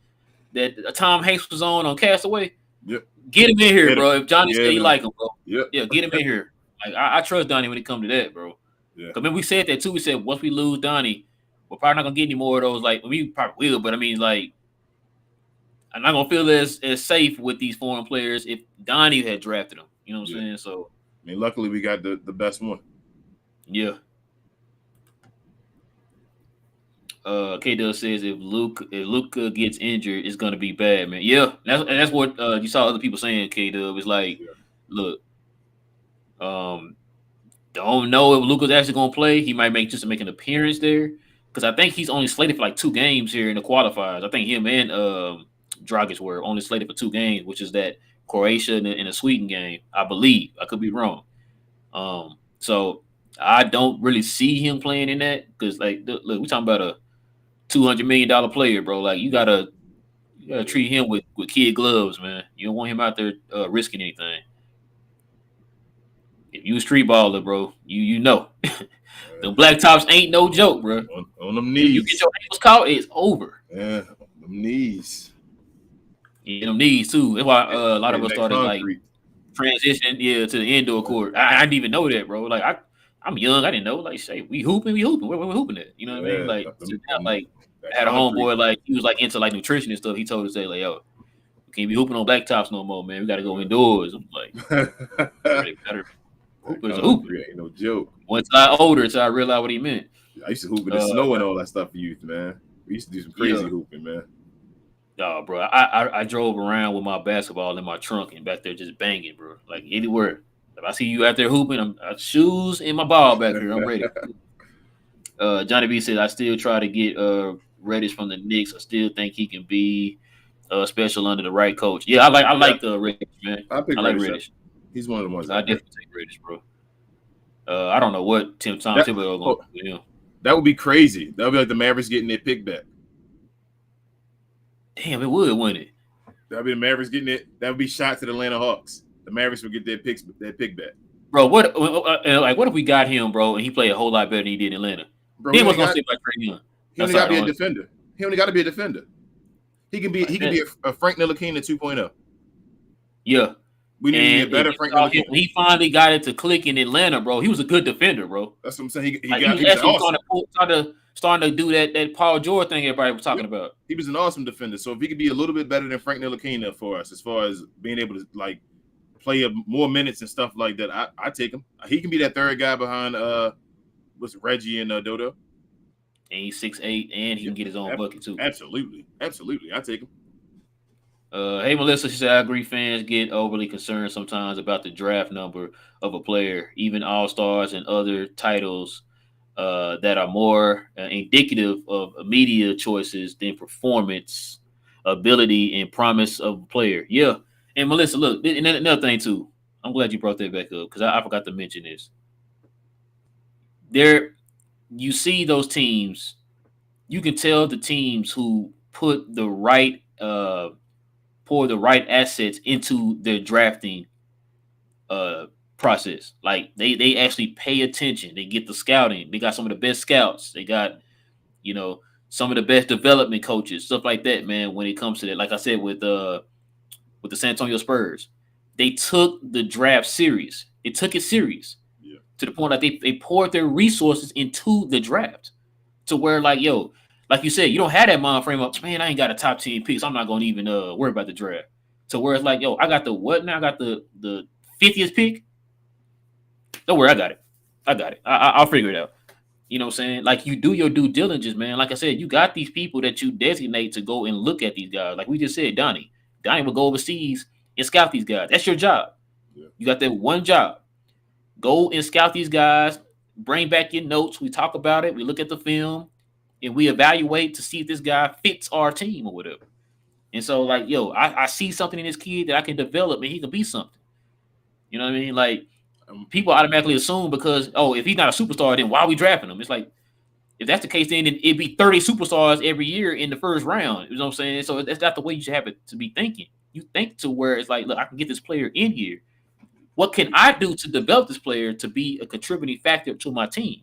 that Tom Hanks was on Castaway, Yep. get him in here, Get him. bro. If Johnny said he him. like him, bro. Yep. Yeah, get him in here. Like I trust Donnie when it comes to that, bro. Yeah. I mean, we said that too. We said once we lose Donnie, we're probably not gonna get any more of those. Like we probably will, but I mean, like I'm not gonna feel as safe with these foreign players if Donnie had drafted them. You know what I'm saying? So I mean, luckily we got the best one. yeah. K Dub says if Luka gets injured, it's gonna be bad, man. Yeah, that's what you saw other people saying. K Dub is like, look, don't know if Luka's actually gonna play. He might make an appearance there because I think he's only slated for like 2 games here in the qualifiers. I think him and Dragic were only slated for 2 games, which is that Croatia and the Sweden game. I believe I could be wrong. So I don't really see him playing in that because like look, we're talking about a $200 million player, bro. Like you gotta treat him with kid gloves, man. You don't want him out there risking anything. If you a street baller, bro, you know. The black tops ain't no joke, bro. On them knees. If you get your ankles caught, it's over. Yeah, on them knees. Yeah, them knees too. That's why a lot of us started concrete. like transition, to the indoor court. I didn't even know that, bro. Like I'm young, I didn't know. Like, say we hooping. Where we hooping at? You know what I mean? Like, I had a homeboy like he was like into like nutrition and stuff. He told us that like, yo, we can't be hooping on blacktops no more, man. We got to go indoors. I'm like, better. Hoopers a hooper. Ain't no joke. Once I got older, so I realized what he meant. I used to hoop in the snow and all that stuff for youth, man. We used to do some crazy hooping, man. Oh, bro, I drove around with my basketball in my trunk and back there just banging, bro. Like anywhere. If I see you out there hooping, I shoes and my ball back here. I'm ready. Johnny B said I still try to get Reddish from the Knicks. I still think he can be special under the right coach. Yeah, I like Reddish, man. I like Reddish. He's one of the ones. I definitely take Reddish, bro. I don't know what Tom Thibodeau going to do with him. That would be crazy. That would be like the Mavericks getting their pick back. Damn, it would, wouldn't it? That would be the Mavericks getting it. That would be shot to the Atlanta Hawks. The Mavericks would get their pick back. Bro, what if we got him, bro, and he played a whole lot better than he did in Atlanta? Bro, he was gonna say like Trey Young. He only got to be a defender. He only got to be a defender. He can be a Frank Ntilikina 2.0. Yeah. We need to be a better Frank Ntilikina. When he finally got it to click in Atlanta, bro, he was a good defender, bro. That's what I'm saying. He was awesome. starting to do that Paul George thing everybody was talking about. He was an awesome defender. So if he could be a little bit better than Frank Ntilikina for us, as far as being able to like play more minutes and stuff like that, I take him. He can be that third guy behind what's Reggie and Dodo. and he's 6'8", and he Yeah, can get his own bucket too. absolutely, absolutely. I take him. Hey Melissa, she said I agree. Fans get overly concerned sometimes about the draft number of a player, even all stars and other titles that are more indicative of media choices than performance, ability, and promise of a player. Yeah, and Melissa, look, and then another thing too. I'm glad you brought that back up because I forgot to mention this. There, you see those teams. You can tell the teams who put the right pour the right assets into their drafting uh process. Like they actually pay attention. They get the scouting. They got some of the best scouts. They got, you know, some of the best development coaches, stuff like that, man, when it comes to that. Like I said with the San Antonio Spurs, they took the draft serious. They took it serious Yeah, to the point that they poured their resources into the draft to where like, yo, like you said, you don't have that mind frame up, man, I ain't got a top 10 pick, so I'm not gonna even worry about the draft. To where it's like, yo, I got the what now? I got the 50th pick. Don't worry, I got it. I got it. I'll figure it out. You know what I'm saying? Like you do your due diligence, man. Like I said, you got these people that you designate to go and look at these guys. Like we just said, Donnie. Donnie will go overseas and scout these guys. That's your job. yeah, You got that one job. Go and scout these guys. Bring back your notes. We talk about it. We look at the film and we evaluate to see if this guy fits our team or whatever. And so, like, yo, I see something in this kid that I can develop and he can be something. You know what I mean? Like, um, people automatically assume because, oh, if he's not a superstar, then why are we drafting him? It's like, if that's the case, then it'd be 30 superstars every year in the first round. You know what I'm saying? So that's not the way you should have it to be thinking. You think to where it's like, look, I can get this player in here. What can I do to develop this player to be a contributing factor to my team?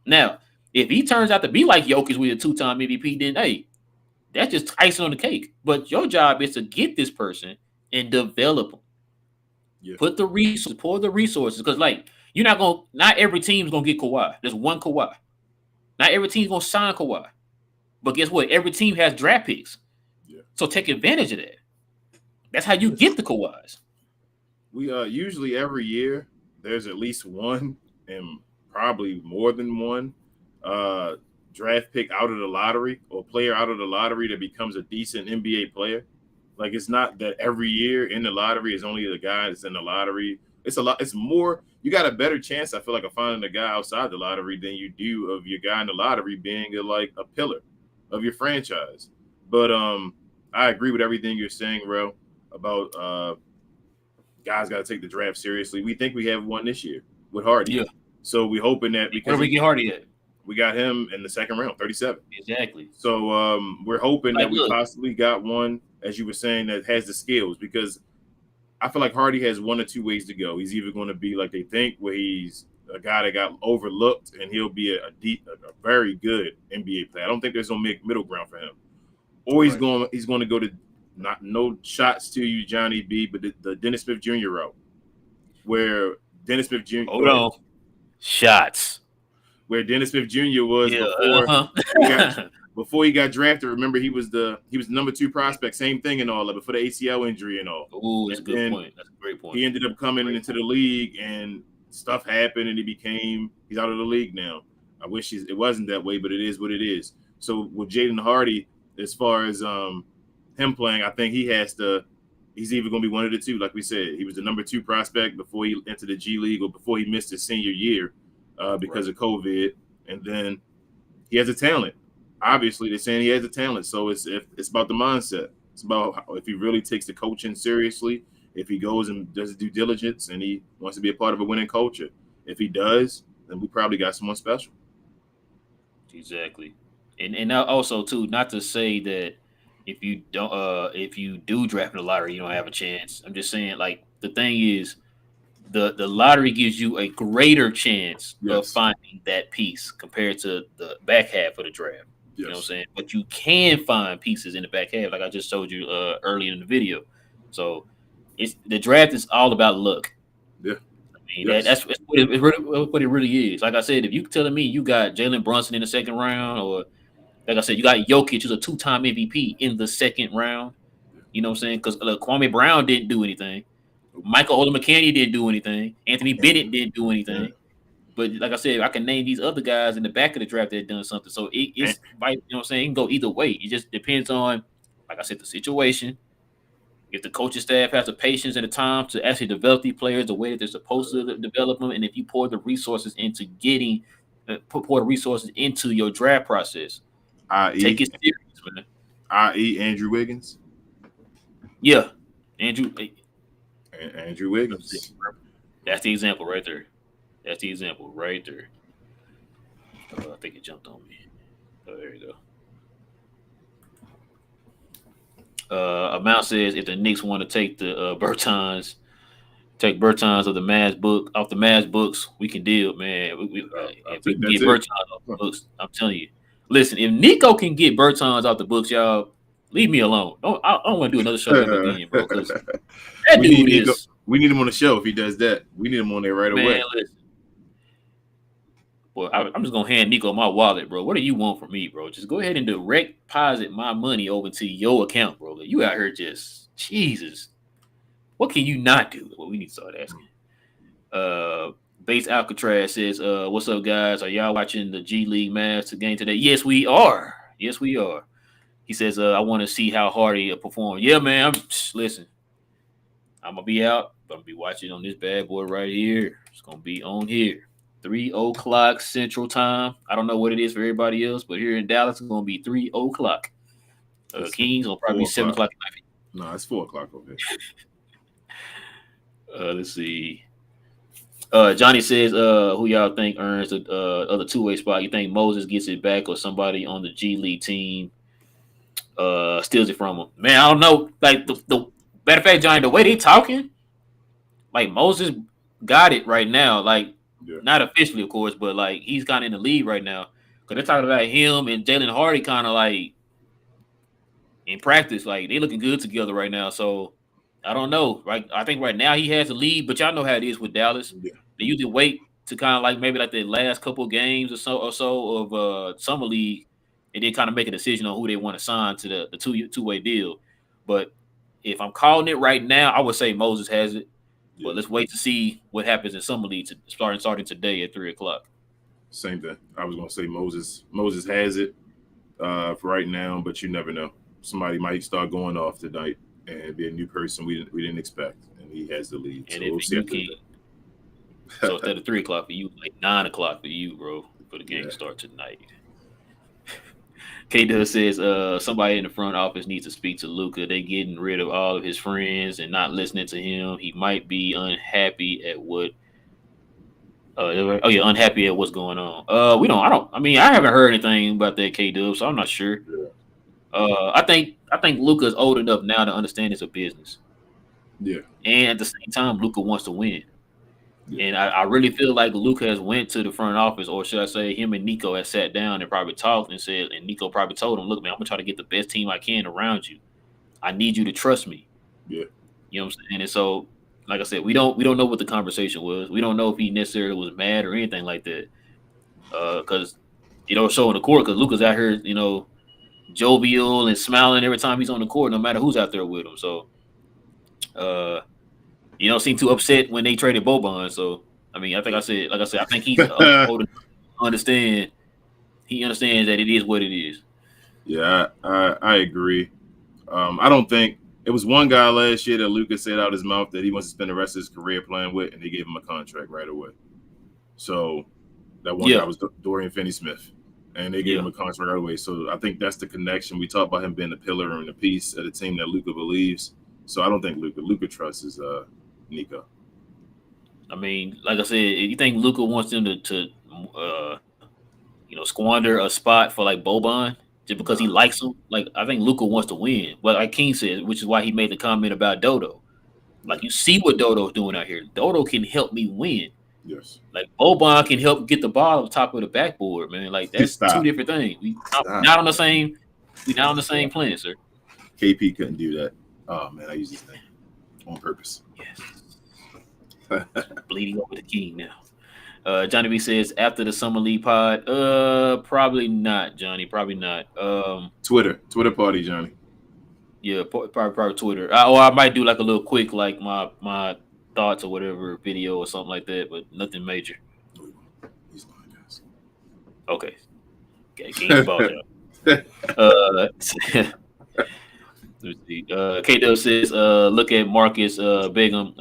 Now, if he turns out to be like Jokic with a two-time MVP, then hey, that's just icing on the cake. But your job is to get this person and develop them. yeah, Put the resources, pour the resources, because like not every team's gonna get Kawhi. There's one Kawhi. Not every team's gonna sign Kawhi. But guess what? Every team has draft picks. yeah. So take advantage of that. That's how you get the Kawhis. We usually every year there's at least one and probably more than one uh draft pick out of the lottery or player out of the lottery that becomes a decent NBA player. Like it's not that every year in the lottery is only the guy that's in the lottery. It's a lot. It's more. You got a better chance, I feel like, of finding a guy outside the lottery than you do of your guy in the lottery being like a pillar of your franchise. But I agree with everything you're saying, Ro, about guys got to take the draft seriously. We think we have one this year with Hardy. Yeah. So we're hoping that Where because do we get Hardy at? we got him in the second round, 37. Exactly. So we're hoping Like, that we look, possibly got one, as you were saying, that has the skills because I feel like Hardy has one or two ways to go. He's either going to be like they think, where he's a guy that got overlooked and he'll be a very good NBA player. I don't think there's no middle ground for him. Or he's right. going to go to not no shots to you, Johnny B, but the Dennis Smith Jr. route, where Dennis Smith Jr. Hold on. Shots. Where Dennis Smith Jr. was Yeah. he got before he got drafted. Remember, he was the number 2 prospect, same thing and all that, before the ACL injury and all. Oh, that's a And good then point. That's a great point. he ended up coming into the league and stuff happened and he's out of the league now. I wish it wasn't that way, but it is what it is. So with Jaden Hardy, as far as him playing, I think he's either going to be one of the two. Like we said, he was the number 2 prospect before he entered the G League or before he missed his senior year because of COVID. And then he has a talent. Obviously, they're saying he has a talent. So it's about the mindset. It's about if he really takes the coaching seriously, if he goes and does due diligence and he wants to be a part of a winning culture. If he does, then we probably got someone special. Exactly. And also too, not to say that if you do draft in the lottery, you don't have a chance. I'm just saying, like, the thing is, the lottery gives you a greater chance of Yes. finding that piece compared to the back half of the draft. You know what I'm Yes. saying? But you can find pieces in the back half, like I just told you earlier in the video. So the draft is all about luck. Yeah. I mean, Yes. that's what it really is. Like I said, if you telling me you got Jalen Brunson in the second round, or like I said, you got Jokic, who's a 2-time MVP in the second round. You know what I'm saying? Because Kwame Brown didn't do anything. Michael Olamicanty didn't do anything. Anthony Bennett didn't do anything. But like I said, I can name these other guys in the back of the draft that done something. So And it's you know what I'm saying? It can go either way. It just depends on, like I said, the situation. If the coaching staff has the patience and the time to actually develop these players the way that they're supposed to develop them, and if you pour the resources into getting, pour the resources into your draft process, take i.e. it serious, man. i.e. Andrew Wiggins. Yeah, Andrew. And Andrew Wiggins. That's the example right there. That's the example right there. I think it jumped on me. Oh, there you go. Amount says if the Knicks want to take the take Bertans of the Mavs book off the Mavs books, we can deal, man. If we can That's get it. Bertans off the books, I'm telling you. Listen, if Nico can get Bertans off the books, y'all leave me alone. I don't want to do another show ever again, bro. Because that We need dude Nico. is, We need him on the show if he does that. We need him on there right man. away. Listen, boy, I'm just gonna hand Nico my wallet, bro. What do you want from me, bro? Just go ahead and direct deposit my money over to your account, bro. You out here just Jesus. What can you not do? Well, we need to start asking. Base Alcatraz says, what's up, guys? Are y'all watching the G League Mavs game today? Yes, we are. Yes, we are. He says, I want to see how hard he perform. Yeah, man. Listen, I'm going to be out. I'm going to be watching on this bad boy right here. It's going to be on here. 3 o'clock Central Time. I don't know what it is for everybody else, but here in Dallas, it's going to be 3 o'clock. Kings will probably be 7 o'clock at night. No, it's 4 o'clock over here. Let's see. Johnny says, who y'all think earns the other two-way spot? You think Moses gets it back or somebody on the G League team steals it from him? Man, I don't know. Like the matter of fact, Johnny, the way they talking, like Moses got it right now. Like not officially, of course, but like he's kind of in the lead right now. Cause they're talking about him and Jalen Hardy kind of like in practice, like they looking good together right now. So I don't know. Right, I think right now he has the lead, but y'all know how it is with Dallas. Yeah. They usually wait to kind of like maybe like the last couple of games or so of summer league, and then kind of make a decision on who they want to sign to the two-way deal. But if I'm calling it right now, I would say Moses has it. Yeah. But let's wait to see what happens in summer league starting today at 3 o'clock. Same thing. I was gonna say Moses has it for right now, but you never know. Somebody might start going off tonight and be a new person we didn't expect, and he has the lead. And so if we'll see you after can, that. so instead of 3 o'clock for you, like 9 o'clock for you, bro, for the game Yeah. to start tonight. K Does says somebody in the front office needs to speak to Luka. They getting rid of all of his friends and not listening to him. He might be unhappy at what. Unhappy at what's going on. I haven't heard anything about that K Dub, so I'm not sure. Yeah. I think Luka's old enough now to understand it's a business. Yeah. And at the same time, Luka wants to win. Yeah. And I really feel like Luka has went to the front office, or should I say him and Nico has sat down and probably talked and said, and Nico probably told him, look, man, I'm gonna try to get the best team I can around you. I need you to trust me. Yeah. You know what I'm saying? And so, like I said, we don't know what the conversation was. We don't know if he necessarily was mad or anything like that. Because show on the court, because Luka's out here, jovial and smiling every time he's on the court, no matter who's out there with him. So you don't seem too upset when they traded Boban. So I mean, I think I said, I think he's old enough to understand. He understands that it is what it is. Yeah, I agree. I don't think it was one guy last year that Lucas said out his mouth that he wants to spend the rest of his career playing with, and they gave him a contract right away. So that one guy was Dorian Finney-Smith, and they gave him a contract right away. So I think that's the connection. We talk about him being a pillar and a piece of the team that Luka believes. So I don't think Luka trusts Nico. I mean, like I said, you think Luka wants them to squander a spot for like Boban just because he likes him? Like I think Luka wants to win. But like King said, which is why he made the comment about Dodo. Like you see what Dodo's doing out here. Dodo can help me win. Yes. Like Boban can help get the ball on top of the backboard, man. Like that's two different things. We not on the same. We not on the same plan, sir. KP couldn't do that. Oh man, I use this thing on purpose. Yes. Bleeding over the King now. Johnny B says after the summer league pod, probably not, Johnny. Probably not. Twitter party, Johnny. Yeah, probably Twitter. Or I might do like a little quick, like my thoughts or whatever video or something like that, but nothing major. Okay. King ball job. Let's see. K-Dub says, look at Marcus Bigham.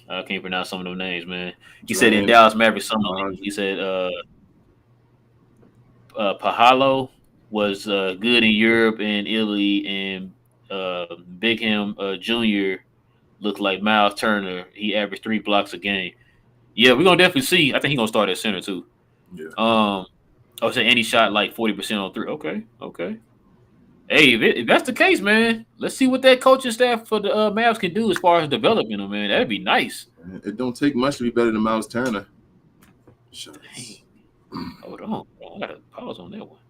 I can't pronounce some of those names, man. He said in Giant Dallas Mavericks Summer League, 100. he said Pahalo was good in Europe and Italy, and Bigham Jr. looked like Miles Turner. He averaged 3 blocks a game. Yeah, we're gonna definitely see. I think he's gonna start at center too. Yeah. I would say, and he shot like 40% on 3. Okay. Hey, if that's the case, man, let's see what that coaching staff for the Mavs can do as far as developing them, man. That'd be nice. It don't take much to be better than Miles Turner. Dang. Hold on, bro. I gotta pause on that one.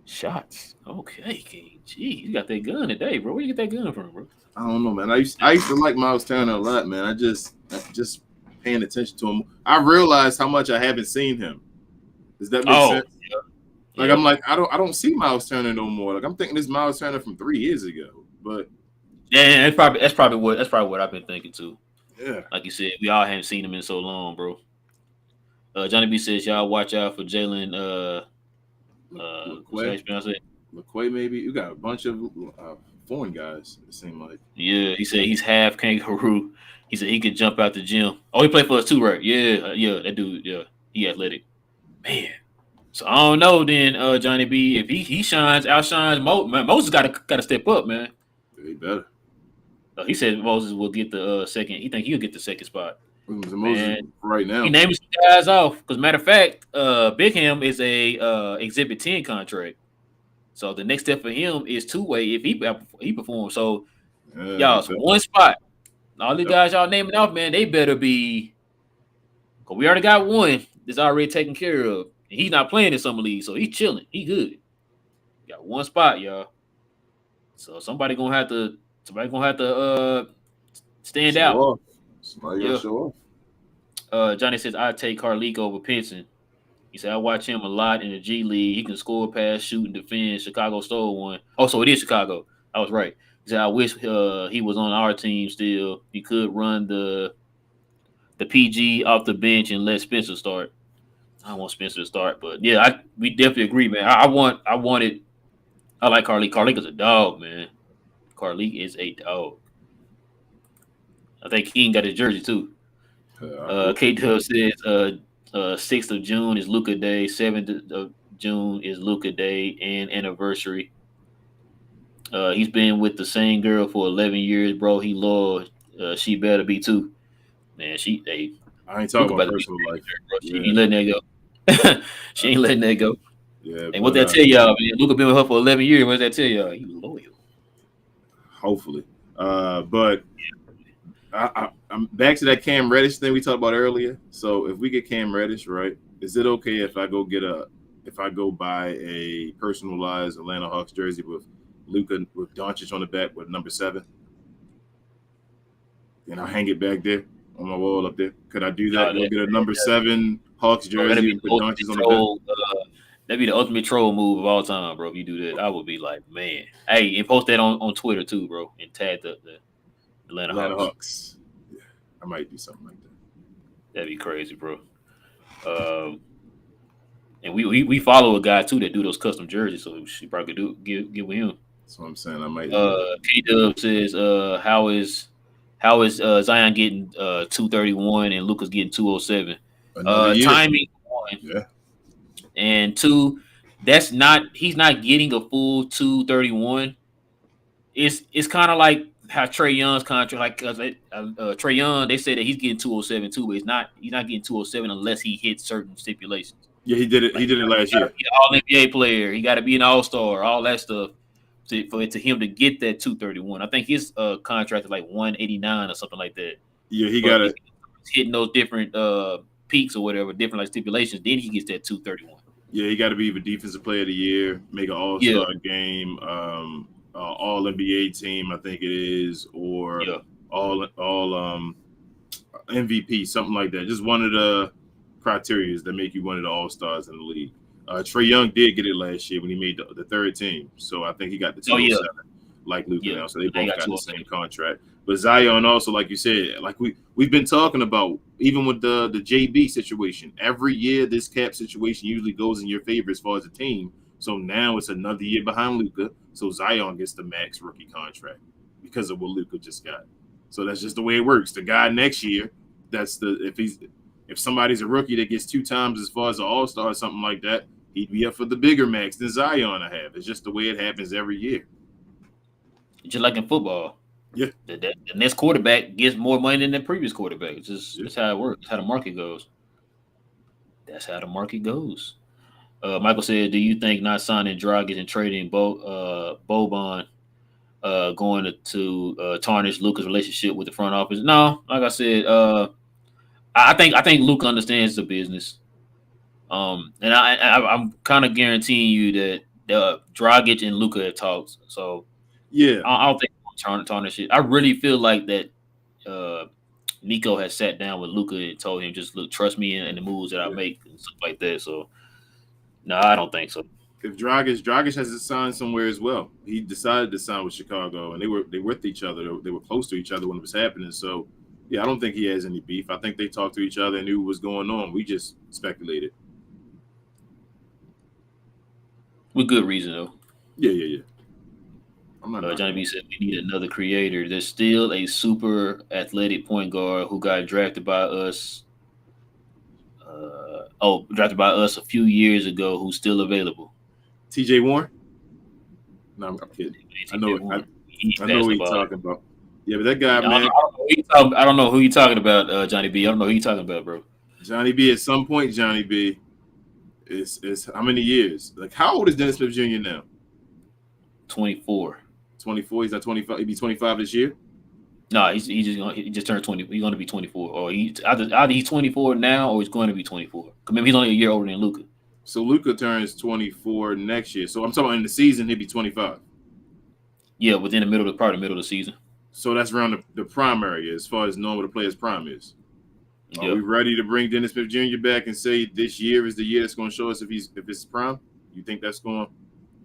Shots. Okay, King. Gee, you got that gun today, bro. Where you get that gun from, bro? I don't know, man. I used to like Miles Turner a lot, man. I just paying attention to him. I realized how much I haven't seen him. Does that make sense? Yeah. Like I'm like, I don't see Miles Turner no more. Like I'm thinking this Miles Turner from 3 years ago. But yeah, that's probably what I've been thinking too. yeah. Like you said, we all haven't seen him in so long, bro. Johnny B says y'all watch out for Jalen McQuay, maybe. You got a bunch of foreign guys, it seemed like. Yeah, he said he's half kangaroo. He said he could jump out the gym. Oh, he played for us too, right? Yeah, that dude, yeah, he athletic. Man. So I don't know then, Johnny B. If he outshines Moses gotta step up, man. He better. He said Moses will get the second. He think he'll get the second spot. Moses right now. He named some guys off. Because matter of fact, Bigham is a Exhibit 10 contract. So the next step for him is two-way if he performs. So y'all, so one spot. All the guys y'all naming off, man, they better be. Cause we already got one that's already taken care of. And he's not playing in summer league, so he's chilling. He good. Got one spot, y'all. So somebody gonna have to stand out. Off. Somebody gonna show off. Johnny says I'd take Carlik over Pinson. He said I watch him a lot in the G League. He can score, pass, shoot, and defend. Chicago stole one. Oh, so it is Chicago. I was right. He said I wish he was on our team still. He could run the PG off the bench and let Spencer start. I don't want Spencer to start, but yeah, we definitely agree, man. I like Carlik. Carlik is a dog, man. Carlik is a dog. I think King got his jersey too. K-Dub says 6th of June is Luka Day, 7th of June is Luka Day and anniversary. He's been with the same girl for 11 years, bro. He loyal. She better be too. Man, I ain't talking about personal life. Bro. She ain't letting that go. She ain't letting that go. Yeah. And what that tell y'all, man? Luka been with her for 11 years. What that tell y'all? He loyal. Hopefully. But I'm back to that Cam Reddish thing we talked about earlier. So if we get Cam Reddish, right, is it okay if I go buy a personalized Atlanta Hawks jersey with Luka with Doncic on the back with number 7? And I'll hang it back there on my wall up there. Could I do that? Go get a number 7 Hawks jersey with Doncic on the back. That'd be the ultimate troll move of all time, bro. If you do that, I would be like, man. Hey, and post that on Twitter too, bro, and tag the Atlanta Hawks. Yeah, I might do something like that. That'd be crazy, bro. And we follow a guy too that do those custom jerseys, so she probably could get with him. That's what I'm saying. I might. K-Dub says, how is Zion getting 231 and Luka's getting 207? Timing one. Yeah. And 2, he's not getting a full 231. It's kind of like how Trae Young's contract, like Trae Young, they say that he's getting 207 too, but he's not getting 207 unless he hits certain stipulations. Yeah, he did it. He did it last year. He got to be an All-NBA player. He got to be an All-Star, all that stuff for him to get that 231. I think his contract is like 189 or something like that. Yeah, he got it. Hitting those different peaks or whatever, different like stipulations, then he gets that 231. Yeah, he got to be the defensive player of the year, make an All-Star game, All NBA team, I think it is, or all MVP, something like that. Just one of the criteria that make you one of the All-Stars in the league. Trae Young did get it last year when he made the third team, so I think he got the 207 like Luka now. So they both got the same contract. But Zion also, like you said, like we've been talking about, even with the JB situation, every year this cap situation usually goes in your favor as far as a team. So now it's another year behind Luka. So Zion gets the max rookie contract because of what Luka just got. So that's just the way it works. The guy next year, that's the if somebody's a rookie that gets 2 times as far as an All-Star or something like that, he'd be up for the bigger max than Zion I have. It's just the way it happens every year. Just like in football. Yeah. The next quarterback gets more money than the previous quarterback. It's just Yeah. that's how it works. That's how the market goes. That's how the market goes. Michael said, "Do you think not signing Dragic and trading Boban going to tarnish Luka's relationship with the front office?" No, like I said, I think Luka understands the business. I'm kind of guaranteeing you that Dragic and Luka have talked. So Yeah. I don't think I'm trying to tarnish it. I really feel like that Nico has sat down with Luka and told him, just look, trust me in the moves that I Yeah. make and stuff like that. So no, I don't think so. If Dragic has to sign somewhere as well. He decided to sign with Chicago, and they were with each other. They were close to each other when it was happening. So yeah, I don't think he has any beef. I think they talked to each other and knew what was going on. We just speculated. With good reason though. Yeah. I'm not Johnny knocking B it. said we need another creator. There's still a super athletic point guard who got drafted by us. Drafted by us a few years ago, who's still available. TJ Warren? No, I'm kidding. I know. He's I know passing what the you're ball. talking about. Yeah, but that guy, man, I don't know who you talking about, Johnny B. I don't know who you talking about, bro. Johnny B. At some point, Johnny B. is how many years? Like, how old is Dennis Smith Jr. now? 24. 24. He's not 25. He'd be 25 this year. No, he just turned 20. He's going to be 24, or either he's 24 now, or he's going to be 24. I mean, he's only a year older than Luka. So Luka turns 24 next year. So I'm talking about in the season, he'd be 25. Yeah, within the middle of the season. So that's around the prime area as far as knowing what a player's prime is. Yep. Are we ready to bring Dennis Smith Jr. back and say this year is the year that's going to show us if it's prime? You think that's going?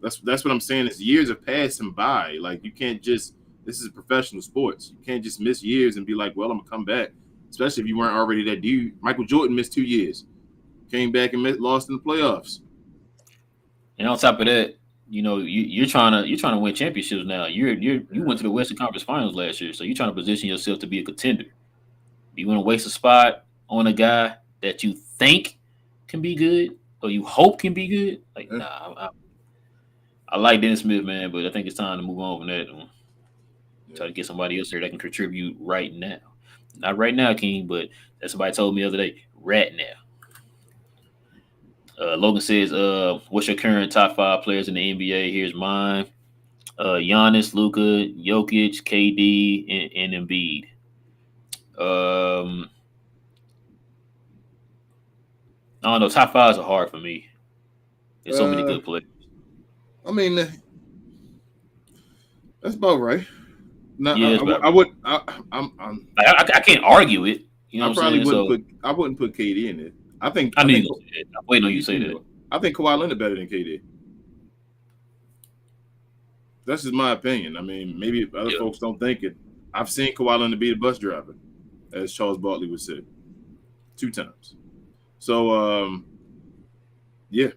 That's what I'm saying. Is years have passed him by. Like, you can't just. This is professional sports. You can't just miss years and be like, well, I'm gonna come back. Especially if you weren't already that dude. Michael Jordan missed 2 years, came back and lost in the playoffs. And on top of that, you're trying to win championships now. You went to the Western Conference Finals last year, so you're trying to position yourself to be a contender. You want to waste a spot on a guy that you think can be good or you hope can be good? Like, nah. I like Dennis Smith, man, but I think it's time to move on from that. Try to get somebody else there that can contribute right now. Not right now, King, but that somebody told me the other day, right now. Logan says, what's your current top 5 players in the NBA? Here's mine. Giannis, Luka, Jokic, KD, and Embiid. I don't know. Top 5s are hard for me. There's so many good players. I mean, that's about right. No, yeah, I can't argue it. You know, I probably wouldn't put KD in it. I think I knew you say that. I'm waiting on you to say that. I think Kawhi Leonard better than KD. That's just my opinion. I mean, maybe other folks don't think it. I've seen Kawhi Leonard be the bus driver, as Charles Barkley would say, 2 times. So, yeah,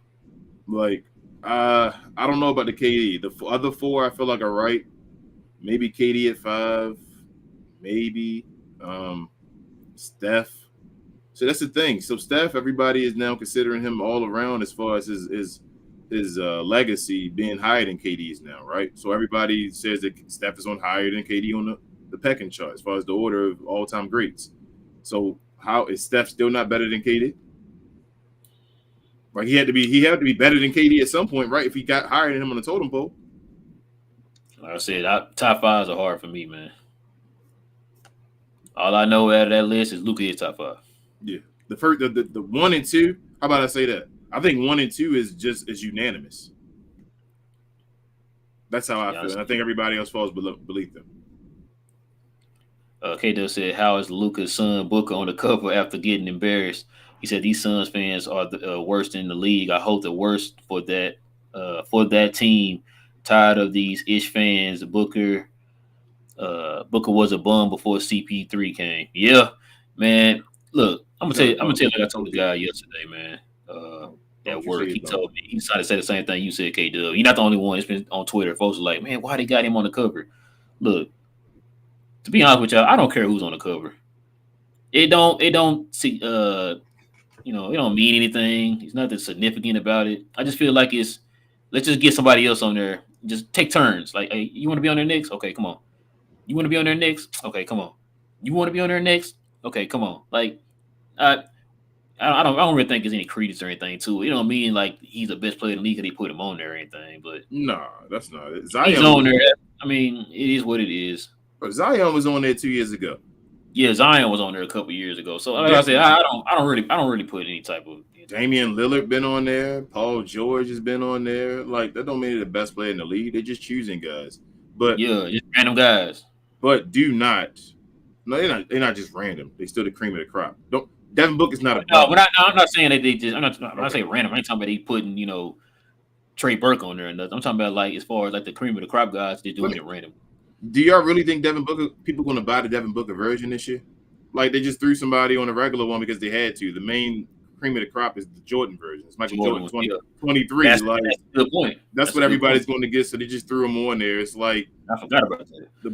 like I don't know about the KD. The other 4 I feel like are right. Maybe KD at 5, maybe Steph. So that's the thing. So Steph, everybody is now considering him all around as far as his legacy being higher than KD's now, right? So everybody says that Steph is on higher than KD on the pecking chart as far as the order of all-time greats. So how is Steph still not better than KD? Like, he had to be better than KD at some point, right? If he got higher than him on the totem pole. Like I said, top 5s are hard for me, man. All I know out of that list is Luka is top 5. Yeah, the 1 and 2. How about I say that? I think 1 and 2 is unanimous. That's how I feel. And I think everybody else falls beneath them. K-Dub said, how is Luka's son Booker on the cover after getting embarrassed? He said these Suns fans are the worst in the league. I hope the worst for that team. Tired of these ish fans. Booker Booker was a bum before CP3 came. Yeah, man. Look, I'm gonna tell you. Never I'm gonna thought tell you Booker like I was told so the good. guy yesterday, man. At Don't you say work, he it, don't. told me he decided to say the same thing you said, K Dub. You're not the only one. It's been on Twitter. Folks are like, man, why they got him on the cover? Look, to be honest with y'all, I don't care who's on the cover. It don't. It don't see. It don't mean anything. There's nothing significant about it. I just feel like it's let's just get somebody else on there. Just take turns. Like, hey, you want to be on there next? Okay, come on. You want to be on there next? Okay, come on. You want to be on there next? Okay, come on. Like, I, I don't really think there's any credence or anything to it. It don't mean like he's the best player in the league because they put him on there or anything. But Nah, that's not it. he's on there. I mean, it is what it is. Zion was on there 2 years ago. Yeah, Zion was on there a couple years ago. So like I Da- said, I don't really put any type of. Damian Lillard been on there. Paul George has been on there. Like that don't mean they're the best player in the league. They're just choosing guys. But Yeah, just random guys. do not. No, they're not just random. They still the cream of the crop. Don't Devin Booker's not a No, bum. but I'm not saying that they just. I'm not Okay. saying random. I ain't talking about they putting Trey Burke on there and nothing. I'm talking about like as far as like the cream of the crop guys, they're Let doing me, it random. do y'all really think Devin Booker people gonna buy the Devin Booker version this year? Like they just threw somebody on a regular one because they had to. The main cream of the crop is the Jordan version. It's Michael Jordan Jordan, yeah. 23. Like That's a good point. that's That's a what good everybody's point. going to get. So they just threw him on there. It's like I forgot about that. the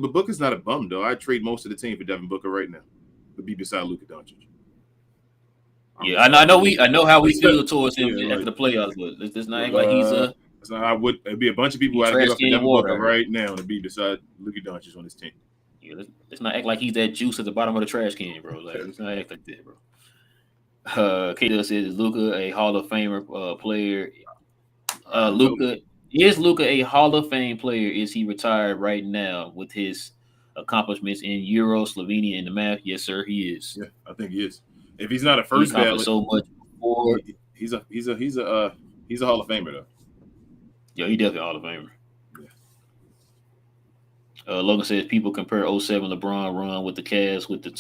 Booker's not a bum though. I'd trade most of the team for Devin Booker right now to be beside Luka Doncic. I'm Yeah, sorry. I know how we feel towards him Yeah, after like the playoffs, but let's not act like he's it's not, I would. It'd be a bunch of people he who had to give trash up for can Devin water Booker out here. right now to be beside Luka Doncic on his team. Yeah, let's not act like he's that juice at the bottom of the trash can, bro. Like let's not act like that, bro. K says is Luca a Hall of Famer player? I don't know. Luca a Hall of Fame player? Is he retired right now with his accomplishments in Euro, Slovenia, and the math? Yes, sir, he is. Yeah, I think he is. If he's not a He first accomplished ballot, so much before. he's a Hall of Famer though. Yeah, he definitely a Hall of Famer. Yeah. Logan says people compare '07 LeBron run with the Cavs with the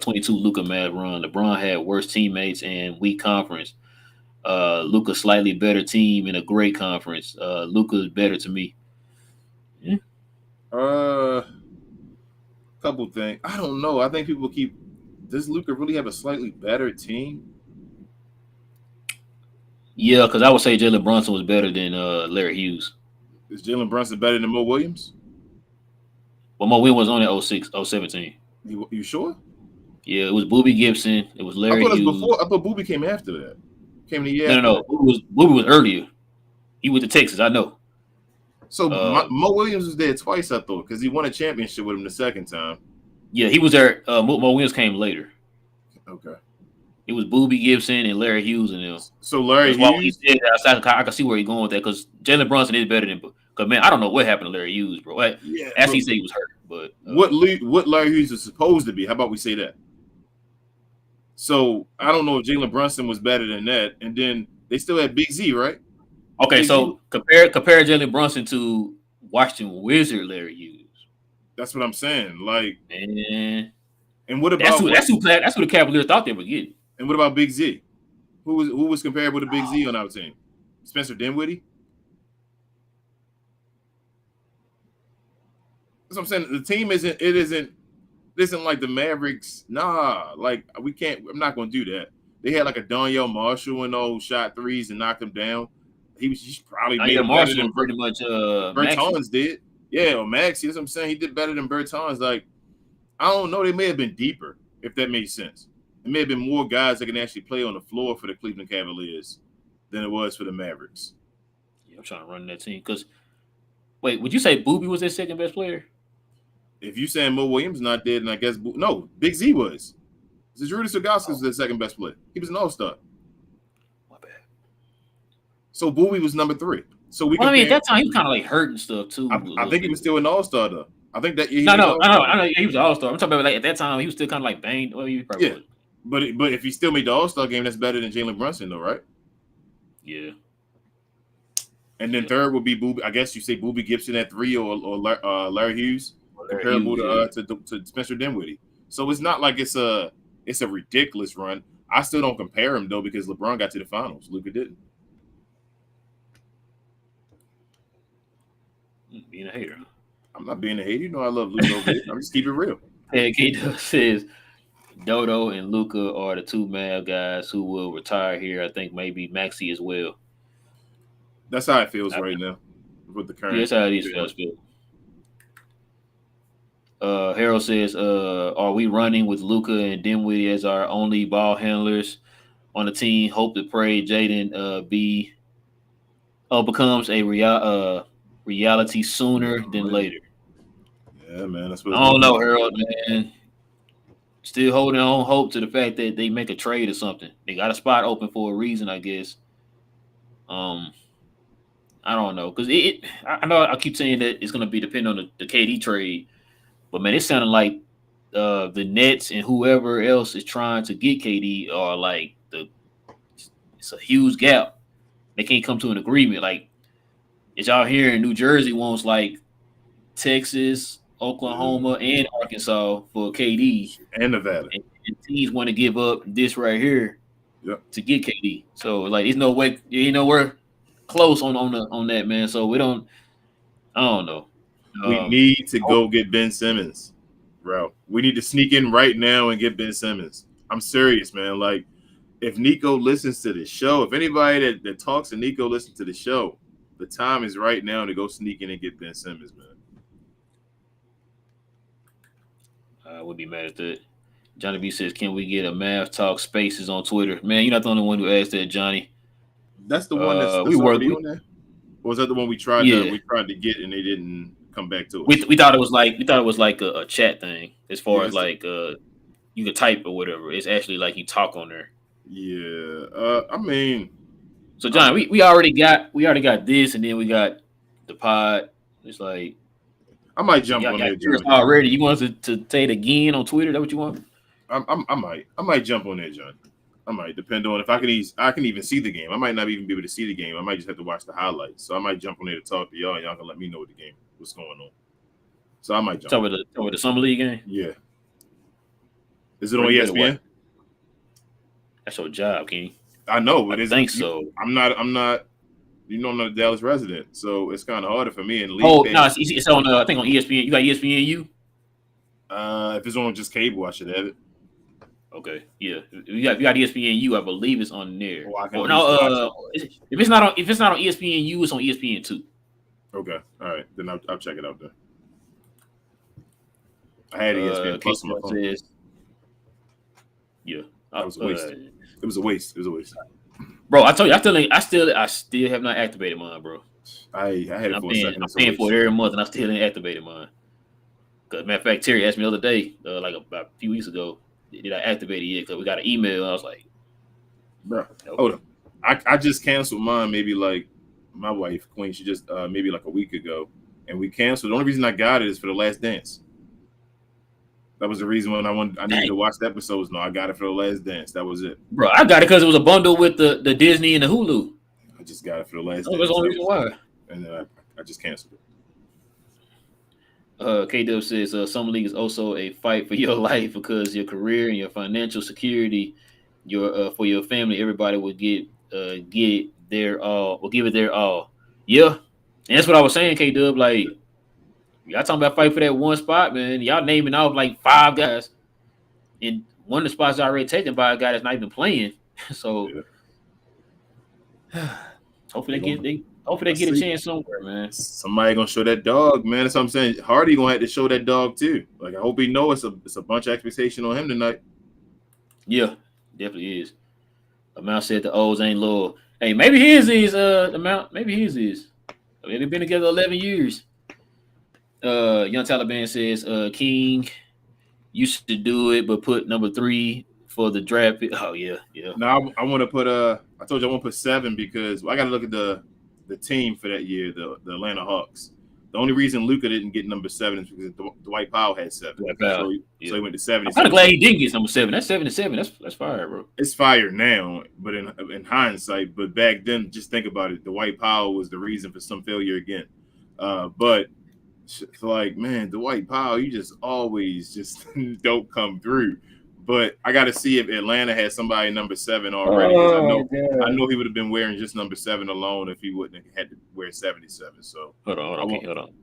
22 Luca Mavs run. LeBron had worse teammates and weak conference. Luca slightly better team in a great conference. Luca is better to me. Yeah. Couple things. I don't know. I think people keep. Does Luka really have a slightly better team? Yeah, because I would say Jalen Brunson was better than Larry Hughes. Is Jalen Brunson better than Mo Williams? But Mo Williams was on at 06, 017. You sure? Yeah, it was Booby Gibson. It was I Larry thought it was Hughes. before. I thought Booby came after that. Came the year No, after no, no. that. Booby was earlier. He went to Texas. I know. So Mo Williams was there twice, I thought, because he won a championship with him the second time. Yeah, he was there. Mo Williams came later. Okay. It was Booby Gibson and Larry Hughes and them. So Larry That's why when he Hughes. said that, I can see where he's going with that because Jalen Brunson is better than. Because man, I don't know what happened to Larry Hughes, bro. Yeah. Actually, he said he was hurt, but What Larry Hughes is supposed to be? How about we say that? So I don't know if Jalen Brunson was better than that, and then they still had Big Z, right? okay. Big Z. So compare Jalen Brunson to Washington Wizard Larry Hughes. That's what I'm saying. Like, Man, and what that's about who the Cavaliers thought they would get. and what about Big Z? Who was comparable to Big Z on our team? Spencer Dinwiddie. That's what I'm saying. The team isn't like the Mavericks. Nah, like we can't. I'm not going to do that. They had like a Donyell Marshall and all shot threes and knocked him down. He's probably made it better than pretty much Bertans did. Yeah, or Maxi. That's what I'm saying. He did better than Bertans. Like I don't know. They may have been deeper if that makes sense. It may have been more guys that can actually play on the floor for the Cleveland Cavaliers than it was for the Mavericks. Yeah, I'm trying to run that team because wait, would you say Booby was their second best player? If you saying Mo Williams not dead, and I guess no, Big Z was. Zydrunas Ilgauskas was the second best player. He was an all-star. My bad. So Bowie was number 3. So we. Well, I mean, at that time he was kind of like hurt and stuff too. I think he was still an all-star though. I think that I know he was an all-star. I'm talking about like at that time he was still kind of like banged. Well, he probably was. But if he still made the all-star game, that's better than Jalen Brunson though, right? Yeah. And then third would be Booby. I guess you say Booby Gibson at 3 or Larry Hughes, comparable to Spencer Dinwiddie. So it's not like it's a ridiculous run. I still don't compare him though because LeBron got to the finals. Luka didn't. Being a hater. I'm not being a hater. You know I love Luka over here. I'm just keep it real. K says Dodo and Luca are the two Mav guys who will retire here. I think maybe Maxi as well. That's how it feels right now with the Yeah, current that's how it is. feeling. Harold says, "Are we running with Luca and Dinwiddie as our only ball handlers on the team? Hope to pray Jaden becomes a reality sooner than later." Yeah, man, that's what I it's don't looking know, like. Harold, man. Still holding on hope to the fact that they make a trade or something. They got a spot open for a reason, I guess. Um, I don't know because I know I keep saying that it's going to be depending on the KD trade, but man, it sounded like the Nets and whoever else is trying to get KD are like it's a huge gap. They can't come to an agreement. Like as y'all here in New Jersey wants like Texas, Oklahoma, and Arkansas for KD, And Nevada. and teams want to give up this right here Yep. to get KD. So like, there's no way, ain't nowhere close on that, man. So we don't. I don't know. We need to go get Ben Simmons, bro. We need to sneak in right now and get Ben Simmons. I'm serious, man. Like, if Nico listens to the show, if anybody that talks to Nico listens to the show, the time is right now to go sneak in and get Ben Simmons, man. I would be mad at that. Johnny B says, "Can we get a Mav Talk Spaces on Twitter?" Man, you're not the only one who asked that, Johnny. That's the one that's We work. already on there. Or was that the one we tried Yeah, to get and they didn't come back to us? we thought it was like a chat thing as far Yeah, as like you could type or whatever. It's actually like you talk on there. yeah. I mean, So John, we already got this, and then we got the pod. It's like I might jump y'all on got there, yours John. already. You want us to say it again on Twitter? Is that what you want? I might jump on there, John. I might depend on if I can even see the game. I might not even be able to see the game. I might just have to watch the highlights. So I might jump on there to talk to y'all, and y'all can let me know what's going on. So I might jump. Talk about the summer league game. Yeah. Is it on ESPN? That's your job, King. I know, but I think so. I'm not. You know, I'm not a Dallas resident, so it's kind of harder for me. And No, it's on. I think on ESPN. You got ESPNU. If it's on just cable, I should have it. Okay, yeah. If you got ESPNU, I believe it's on there. Oh, if it's not on ESPNU, it's on ESPN2. Okay, all right, then I'll check it out then. I had ESPN Plus on my phone. Says, yeah, that was a waste. It was a waste. Bro, I told you, I still have not activated mine, bro. I had it for a second. I'm paying for it every month, and I still didn't activate mine. Cause matter of fact, Terry asked me the other day, like about a few weeks ago, did I activate it yet? Because we got an email. And I was like, bro, hold up. I just canceled mine. Maybe like my wife, Queen, she just maybe like a week ago, and we canceled. The only reason I got it is for The Last Dance. That was the reason when I needed to watch the episodes. No, I got it for The Last Dance. That was it. Bro, I got it because it was a bundle with the Disney and the Hulu. I just got it for The Last Dance. That's the only reason why. And then I just canceled it. K-Dub says, "Summer League is also a fight for your life because your career and your financial security, for your family, everybody will give it their all. Yeah, and that's what I was saying, K-Dub. Like, y'all talking about fight for that one spot, man. Y'all naming off like 5 guys, and one of the spots is already taken by a guy that's not even playing. So, hopefully they get a chance somewhere, man. Somebody gonna show that dog, man. That's what I'm saying. Hardy gonna have to show that dog too. Like, I hope he knows it's a bunch of expectation on him tonight. Yeah, definitely is. Amount said the O's ain't loyal. Hey, maybe his is Amount. Maybe his is. I mean, they've been together 11 years. Young Taliban says King used to do it, but put number 3 for the draft. Oh yeah. Now I want to put I told you I want to put 7 because I got to look at the team for that year, the Atlanta Hawks. The only reason Luka didn't get number 7 is because Dwight Powell had 7. So he went to 7. I'm kind of glad he didn't get number 7. That's 7-7. That's fire, bro. It's fire now, but in hindsight, but back then, just think about it. Dwight Powell was the reason for some failure again. But like, man, Dwight Powell, you just always just don't come through. But I got to see if Atlanta had somebody number 7 already. I know he would have been wearing just number 7 alone if he wouldn't have had to wear 77. So hold on.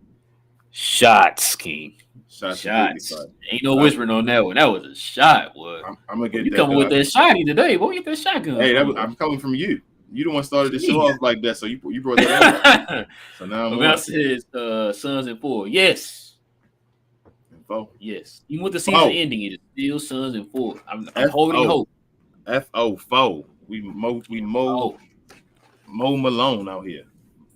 Shots, King. Shots completely Shots. fine. Ain't no whispering on that one. That was a shot, boy. I'm gonna Boy, get you that coming with because that shotty today, boy. Get that shotgun hey, from me. I'm coming from you. You the one started the show Jeez. off like that, so you brought that up. So now I'm Lamar on says Suns in 4. Yes. it. Four. Yes. Even with the season Four. ending, it is still Suns in 4. I'm F holding O hope. Four. We Mo Oh. Malone out here.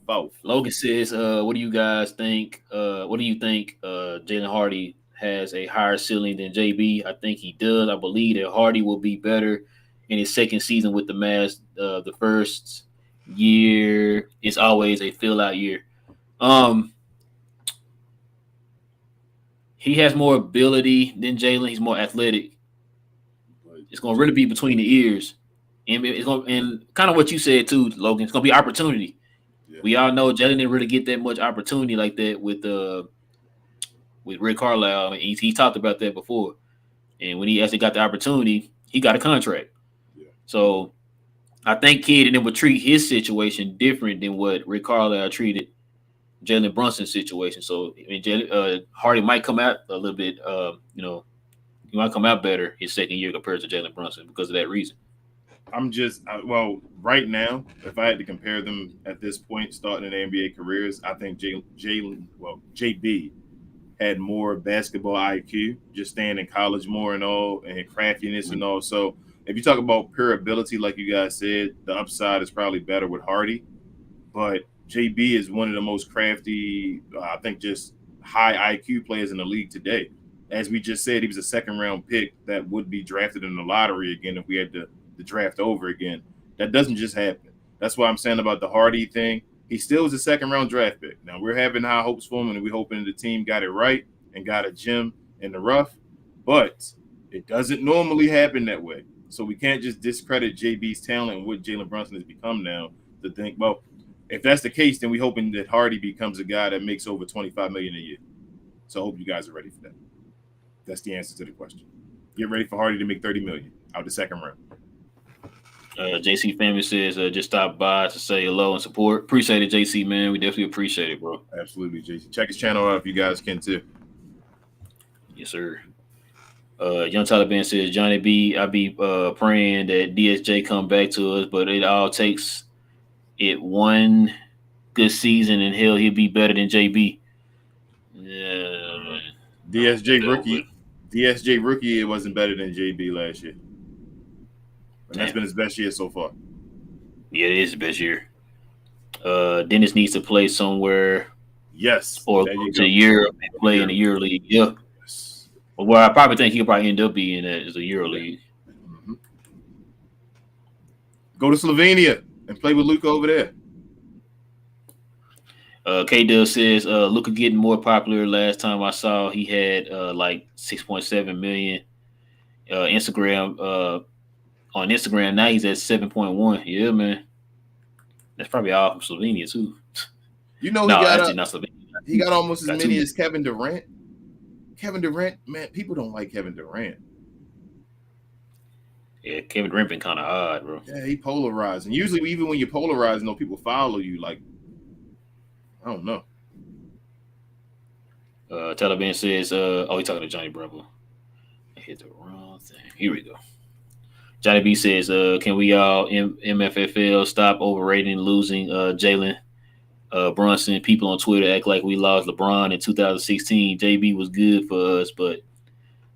Four. Logan says, what do you guys think? What do you think Jalen Hardy has a higher ceiling than JB? I think he does. I believe that Hardy will be better in his second season with the Mavs. The first year is always a fill out year. Um, he has more ability than Jalen. He's more athletic. It's going to really be between the ears, and it's going and kind of what you said too, Logan. It's going to be opportunity. Yeah. We all know Jalen didn't really get that much opportunity like that with Rick Carlisle. He talked about that before, and when he actually got the opportunity, he got a contract. Yeah. So I think Kid and them would treat his situation different than what Rick Carlisle treated Jalen Brunson's situation. So I mean, Hardy might come out a little bit, he might come out better his second year compared to Jalen Brunson because of that reason. Well, right now, if I had to compare them at this point, starting in NBA careers, I think JB had more basketball IQ, just staying in college more and all, and craftiness and all. So if you talk about pure ability, like you guys said, the upside is probably better with Hardy. But JB is one of the most crafty, I think, just high IQ players in the league today. As we just said, he was a second round pick that would be drafted in the lottery again if we had the draft over again. That doesn't just happen. That's why I'm saying about the Hardy thing. He still is a second round draft pick. Now we're having high hopes for him, and we're hoping the team got it right and got a gem in the rough. But it doesn't normally happen that way. So we can't just discredit JB's talent and what Jalen Brunson has become now to think, well, if that's the case, then we're hoping that Hardy becomes a guy that makes over $25 million a year. So I hope you guys are ready for that. That's the answer to the question. Get ready for Hardy to make $30 million out the second round. JC Family says just stop by to say hello and support. Appreciate it, JC, man. We definitely appreciate it, bro. Absolutely, JC. Check his channel out if you guys can too. Yes, sir. Young Taliban says Johnny B. I be praying that DSJ come back to us, but it all takes it one good season, and he'll be better than JB. Yeah, DSJ rookie, it wasn't better than JB last year. And that's been his best year so far. Yeah, it is the best year. Dennis needs to play somewhere. Yes. Or go to Europe and play in the Euro League. Yeah. Yes. Well, I probably think he'll probably end up being as a Euro League. Mm-hmm. Go to Slovenia and play with Luka over there. K-Dub says Luka getting more popular. Last time I saw, he had like 6.7 million. Instagram on Instagram now he's at 7.1. Yeah, man. That's probably all from Slovenia too. You know, he got almost as many as Kevin Durant. Kevin Durant, man, people don't like Kevin Durant. Yeah, Kevin Durant been kind of odd, bro. Yeah, he polarized, and usually even when you polarize, people follow you. Like, I don't know. Taliban says, he's talking to Johnny Bravo. I hit the wrong thing. Here we go. Johnny B says, can we all MFFL stop overrating and losing Jalen Brunson? People on Twitter act like we lost LeBron in 2016. JB was good for us, but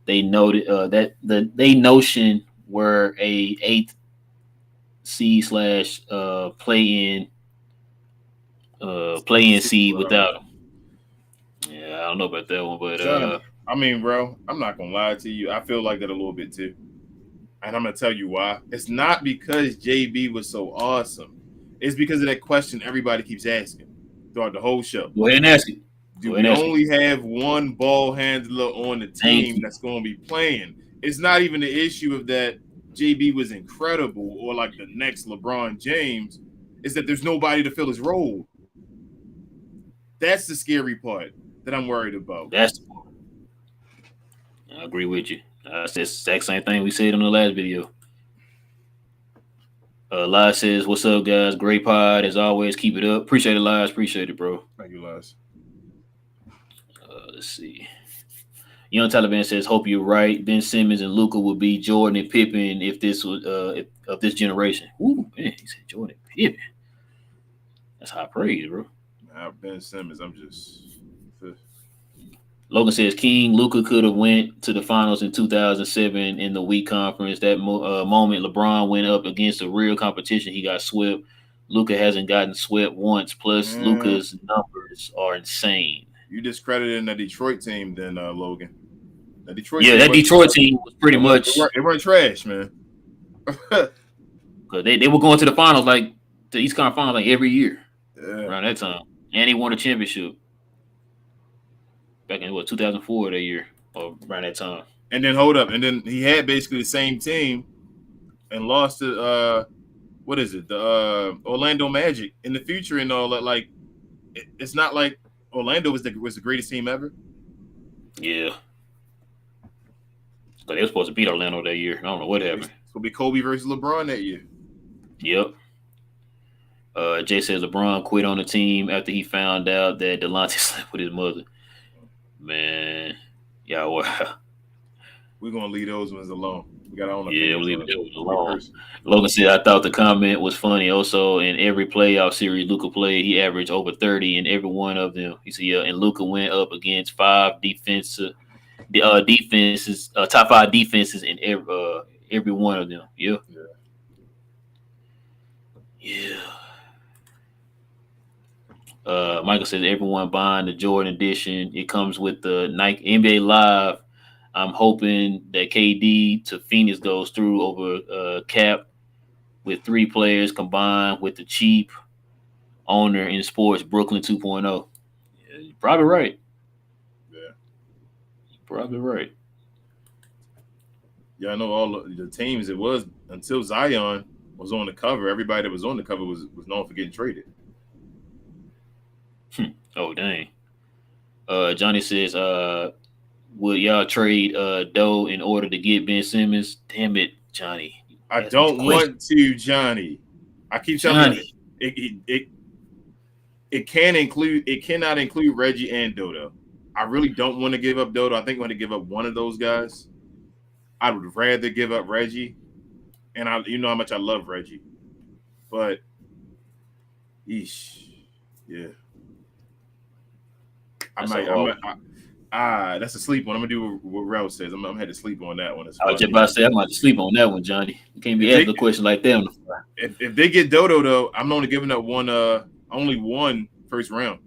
they noted that they notion were a 8th seed / play in seed without him. Yeah, I don't know about that one, but I mean, bro, I'm not gonna lie to you. I feel like that a little bit too. And I'm going to tell you why. It's not because JB was so awesome. It's because of that question everybody keeps asking throughout the whole show. Go ahead and ask it. Do we only have one ball handler on the team that's going to be playing? It's not even the issue of that JB was incredible or like the next LeBron James. It's that there's nobody to fill his role. That's the scary part that I'm worried about. That's the part. I agree with you. It's the exact same thing we said on the last video. Lies says, what's up, guys? Great pod. As always, keep it up. Appreciate it, Lies. Appreciate it, bro. Thank you, Lies. Let's see. Young Taliban says, "Hope you're right. Ben Simmons and Luca will be Jordan and Pippen if this was of this generation." Ooh, man, he said Jordan and Pippen. That's high praise, bro. Ben Simmons, I'm just. Logan says King Luca could have went to the finals in 2007 in the weak conference. That moment LeBron went up against a real competition, he got swept. Luca hasn't gotten swept once. Plus, Luca's numbers are insane. You discredited the Detroit team, then Logan. The Detroit yeah, team that Detroit team was pretty much. They weren't trash, man. Cause they were going to the finals, like the East Conference finals, like every year around that time, and he won a championship back in 2004 that year or around that time. And then hold up, and then he had basically the same team and lost to what is it, the Orlando Magic in the future and all that. Like it's not like Orlando was the greatest team ever. Yeah. But they were supposed to beat Orlando that year. I don't know what happened. It's gonna be Kobe versus LeBron that year. Yep. Jay says LeBron quit on the team after he found out that Delonte slept with his mother. Man, yeah, wow. We're gonna leave those ones alone. We got our own Yeah, opinions. we'll leave it alone. Logan said, "I thought the comment was funny. Also, in every playoff series Luka played, he averaged over 30 in every one of them. He said, yeah, and Luka went up against defenses, top 5 defenses in every one of them. Yeah. Michael says everyone buying the Jordan edition. It comes with the Nike NBA Live. I'm hoping that KD to Phoenix goes through over cap with 3 players combined with the cheap owner in sports, Brooklyn 2.0. Yeah, you're probably right. Yeah, you're probably right. Yeah, I know all the teams. It was until Zion was on the cover. Everybody that was on the cover was known for getting traded. Oh dang. Johnny says, "Will y'all trade Doe in order to get Ben Simmons?" Damn it, Johnny. I don't want to, Johnny. I keep telling you, it cannot include Reggie and Dodo. I really don't want to give up Dodo. I think I'm going to give up one of those guys. I would rather give up Reggie, and you know how much I love Reggie, but yeah. That's a sleep one. I'm gonna do what Rel says. I'm gonna have to sleep on that one. I was just about to say I'm about to sleep on that one, Johnny. You can't be asking a question like that on the fly. If they get Dodo though, I'm only giving up only one first round.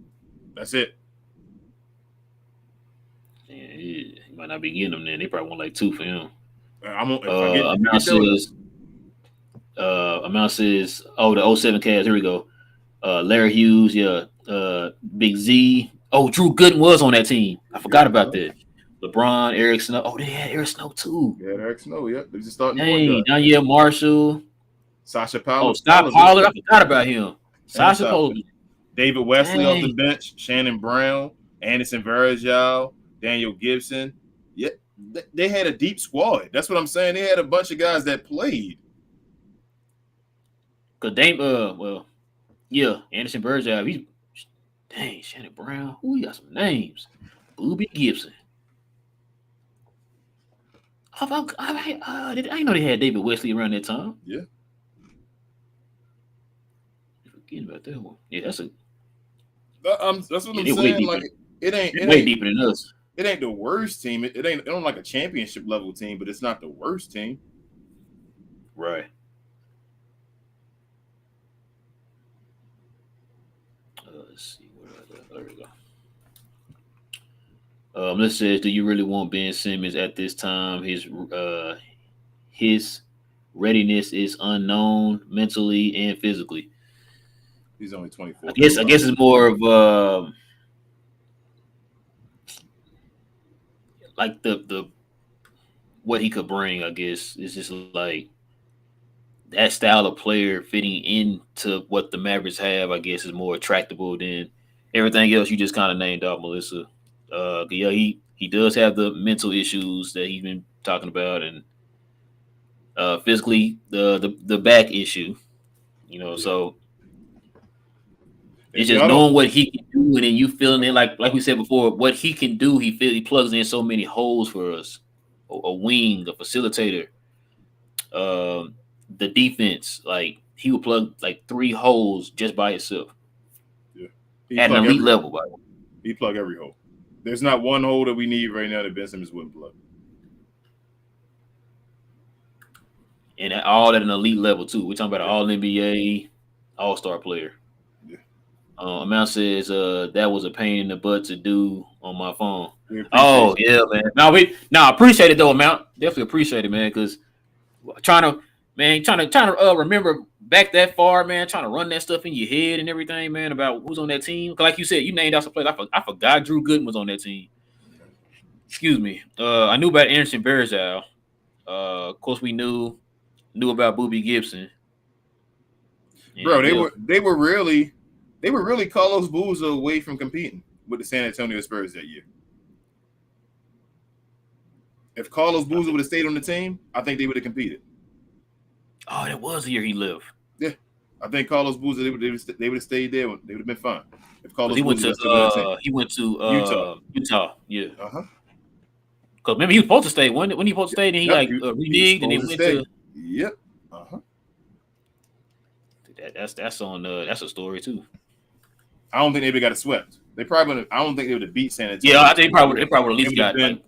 That's it. Yeah, you might not be getting them then. They probably want like 2 for him. Amount says, oh, the 07 Cavs. Here we go. Larry Hughes, Big Z. Oh, Drew Gooden was on that team. I forgot about that. LeBron, Eric Snow. Oh, they had Eric Snow too. Yeah, Eric Snow. Yep, they just starting. Danielle Marshall, Sasha Pollard. Oh, Scott Pollard. I forgot about him. Sasha Pollard. David Wesley off the bench. Shannon Brown, Anderson Varejao, Daniel Gibson. Yeah, they had a deep squad. That's what I'm saying. They had a bunch of guys that played. Cause Anderson Varejao. Dang, Shannon Brown. Ooh, he got some names. Booby Gibson. I didn't know they had David Wesley around that time. Yeah. Forgetting about that one. Yeah, that's what I'm saying. Like it ain't way deeper than us. It ain't the worst team. It ain't like a championship level team, but it's not the worst team. Right. Let's see. There we go. Let's say, do you really want Ben Simmons at this time? His readiness is unknown mentally and physically. He's only 24. I guess it's more of like the what he could bring. I guess it's just like that style of player fitting into what the Mavericks have. I guess is more attractable than everything else you just kind of named out, Melissa. Yeah, he does have the mental issues that he's been talking about, and physically the back issue. So It's If just y'all don't, knowing what he can do, and then you feeling it like we said before, what he can do. He plugs in so many holes for us. A wing, a facilitator, the defense. Like he would plug like 3 holes just by himself yeah, he at an plug elite every hole. level. By the way. He plug every hole. There's not one hole that we need right now that Ben Simmons wouldn't plug. And all at an elite level too. We're talking about an Yeah, All NBA, All Star player. yeah. Amount says that was a pain in the butt to do on my phone. We appreciate Oh you. yeah, man. Now appreciate it though, Amount. Definitely appreciate it, man. Because trying to remember back that far, man. Trying to run that stuff in your head and everything, man. About who's on that team. 'Cause like you said, you named out some players. I forgot Drew Gooden was on that team. Excuse me. I knew about Anderson Bergeau. Of course, we knew about Boobie Gibson. Bro, And yeah, they were really Carlos Boozer away from competing with the San Antonio Spurs that year. If Carlos Boozer would have stayed on the team, I think they would have competed. oh, that was the year he left. Yeah, I think Carlos Boozer they would have stayed there. They would have been fine if Because Carlos Boozer was still on that team. he went to Utah. Utah, yeah. Uh-huh. Because remember he was supposed to stay. When he supposed to stay, then he Yep. like He was reneged and then supposed to went stay. to Yep. Uh-huh. that's a story too. I don't think they would have got swept. They probably would. I don't think they would have beat San Antonio. Yeah, I think they probably at It least would have got been like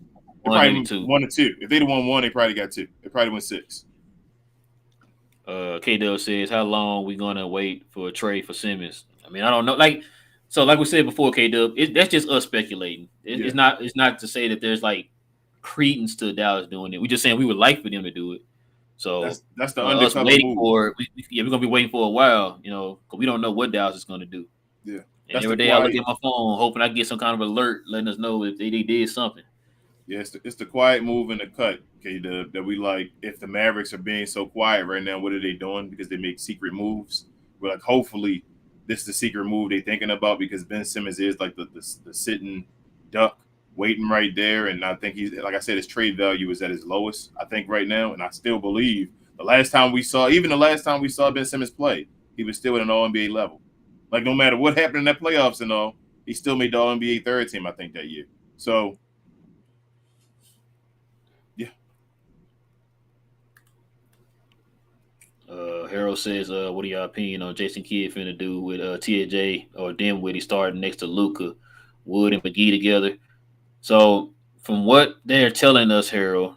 they one, maybe probably two. 1 or 2. If they'd have won 1, they probably got 2. They probably won 6. K Dell says, how long we gonna wait for a trade for Simmons? I mean, I don't know. Like we said before, K Dub, that's just us speculating. Yeah. It's not to say that there's like credence to Dallas doing it. We're just saying we would like for them to do it. So That's the us undercover waiting move. for it, we're gonna be waiting for a while, because we don't know what Dallas is gonna do. Yeah. And That's every the day I look quiet. at my phone, hoping I get some kind of alert letting us know if they did something. Yeah, it's the quiet move in the cut, K-Dub, that we like. If the Mavericks are being so quiet right now, what are they doing? Because they make secret moves. We're like, hopefully, this is the secret move they're thinking about because Ben Simmons is like the sitting duck waiting right there. And I think he's, like I said, his trade value is at his lowest, I think, right now. And I still believe the last time we saw Ben Simmons play, he was still at an All NBA level. Like, no matter what happened in that playoffs and all, he still made the All NBA third team, I think, that year. So, Harold says, what are y'all opinion on Jason Kidd finna do with TJ or Dinwiddie starting next to Luca, Wood and McGee together? So from what they're telling us, Harold,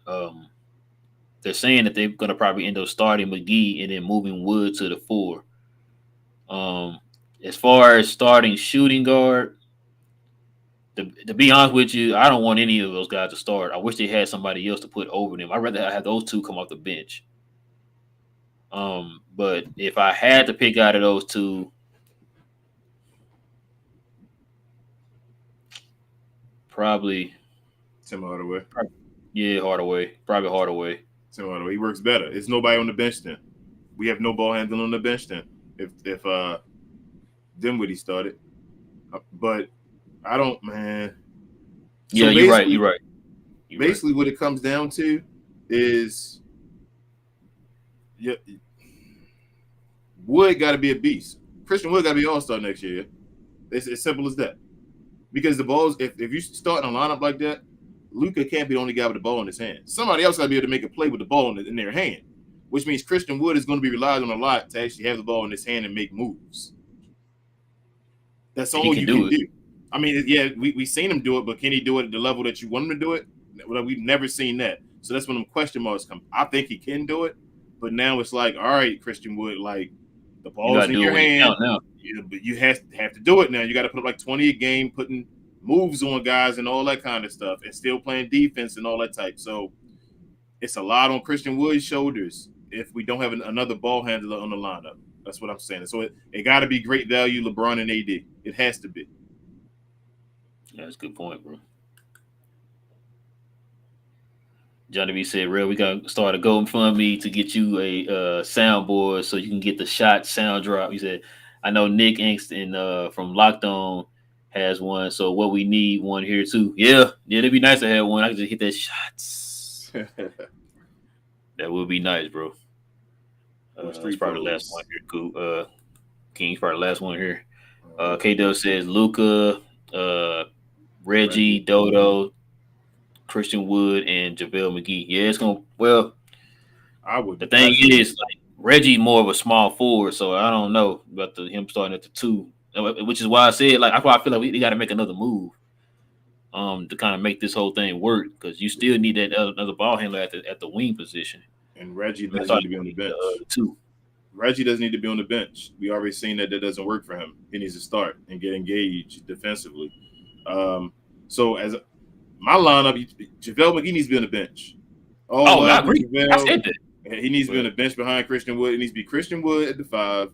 um, they're saying that they're gonna probably end up starting McGee and then moving Wood to the 4. Um, as far as starting shooting guard, to be honest with you, I don't want any of those guys to start. I wish they had somebody else to put over them. I'd rather have those two come off the bench. But if I had to pick out of those two, probably Tim Hardaway. yeah, Hardaway. Probably Hardaway. Tim Hardaway. He works better. There's nobody on the bench then. We have no ball handling on the bench then. If Dinwiddie started, but I don't, man. Yeah, you're right. You're right. Basically, what it comes down to is, yeah, Wood got to be a beast. Christian Wood got to be All-Star next year. It's as simple as that. Because the balls, if you start in a lineup like that, Luka can't be the only guy with the ball in his hand. Somebody else got to be able to make a play with the ball in their hand, which means Christian Wood is going to be relied on a lot to actually have the ball in his hand and make moves. That's all you can do. I mean, yeah, we seen him do it, but can he do it at the level that you want him to do it? Well, we've never seen that. So that's when the question marks come. I think he can do it, but now it's like, all right, Christian Wood, like the ball's in your hand. But you have to do it now. You got to put up like 20 a game, putting moves on guys and all that kind of stuff, and still playing defense and all that type. So it's a lot on Christian Wood's shoulders if we don't have another ball handler on the lineup. That's what I'm saying. So it got to be great value, LeBron and AD. It has to be. Yeah, that's a good point, bro. Johnny B said, "Real, we got to start a GoFundMe to get you a soundboard so you can get the shot sound drop." He said, "I know Nick Angst from Locked On has one, so what we need one here too." Yeah, it'd be nice to have one. I can just hit that shots. That would be nice, bro. That's probably the last one here. Cool. King's probably the last one here. K Dub says Luca, uh, Reggie, Reggie. Dodo, Christian Wood, and JaVale McGee. Yeah, it's gonna. Well, I would the thing definitely. is, like Reggie more of a small forward, so I don't know about him starting at the two, which is why I said like I feel like we got to make another move, to kind of make this whole thing work because you still need that another ball handler at the wing position. And Reggie That's doesn't why need to be on the bench. the two. Reggie doesn't need to be on the bench. We already seen that doesn't work for him. He needs to start and get engaged defensively. Um, so as my lineup, JaVale McGee needs to be on the bench. All Oh, I love to agree. I JaVale. said that. He needs to be on But the bench behind Christian Wood. It needs to be Christian Wood at the 5,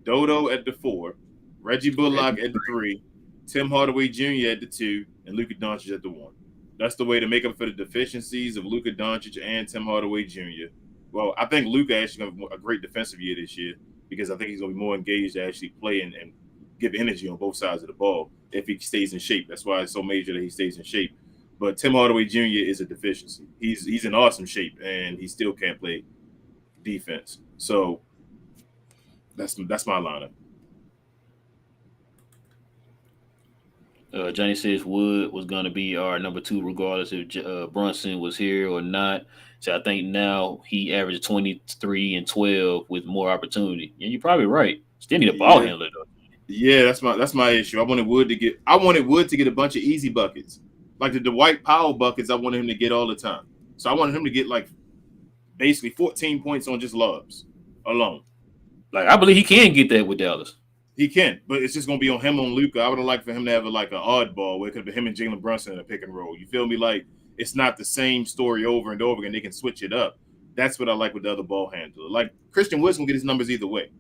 Dodo at the 4, Reggie Bullock at the 3, Tim Hardaway Jr. at the 2, and Luka Doncic at the 1. That's the way to make up for the deficiencies of Luka Doncic and Tim Hardaway Jr. Well, I think Luka actually going to have a great defensive year this year because I think he's going to be more engaged to actually play and give energy on both sides of the ball if he stays in shape. That's why it's so major that he stays in shape. But Tim Hardaway Jr. is a deficiency. He's in awesome shape and he still can't play defense. So that's my lineup. Johnny says Wood was going to be our number 2 regardless if Brunson was here or not. So I think now he averaged 23 and 12 with more opportunity. And you're probably right. Still need a ball Yeah, handler though. yeah, that's my issue. I wanted Wood to get a bunch of easy buckets, like the Dwight Powell buckets. I wanted him to get all the time. So I wanted him to get like basically 14 points on just lobs alone. Like I believe he can get that with Dallas. He can, but it's just gonna be on him on Luka. I would have liked for him to have like an oddball where it could have been him and Jalen Brunson in a pick and roll. You feel me? Like it's not the same story over and over again. They can switch it up. That's what I like with the other ball handler. Like Christian Wood's gonna get his numbers either way.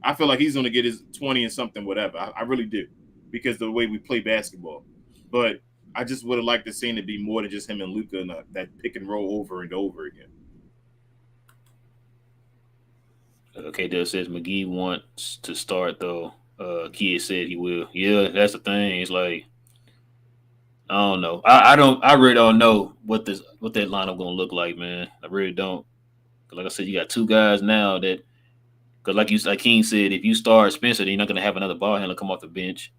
I feel like he's gonna get his 20 and something, whatever. I really do, because of the way we play basketball. But I just would have liked to see it be more than just him and Luka and that pick and roll over and over again. Okay, Dale says McGee wants to start though. Kid said he will. Yeah, that's the thing. It's like I don't know. I really don't know what that lineup gonna look like, man. I really don't. 'Cause like I said, you got two guys now that because like King said, if you start Spencer, then you're not gonna have another ball handler come off the bench.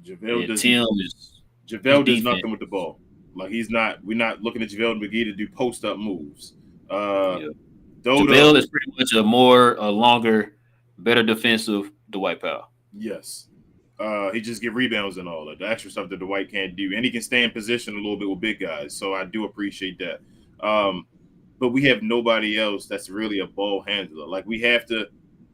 JaVale And does Tim is he JaVale does defense. nothing with the ball. Like we're not looking at JaVale McGee to do post up moves. Uh Yeah. JaVale Dodo, is pretty much a longer, better defensive Dwight Powell. yes. He just get rebounds and all that. The extra stuff that Dwight can't do. And he can stay in position a little bit with big guys. So I do appreciate that. But we have nobody else that's really a ball handler. Like we have to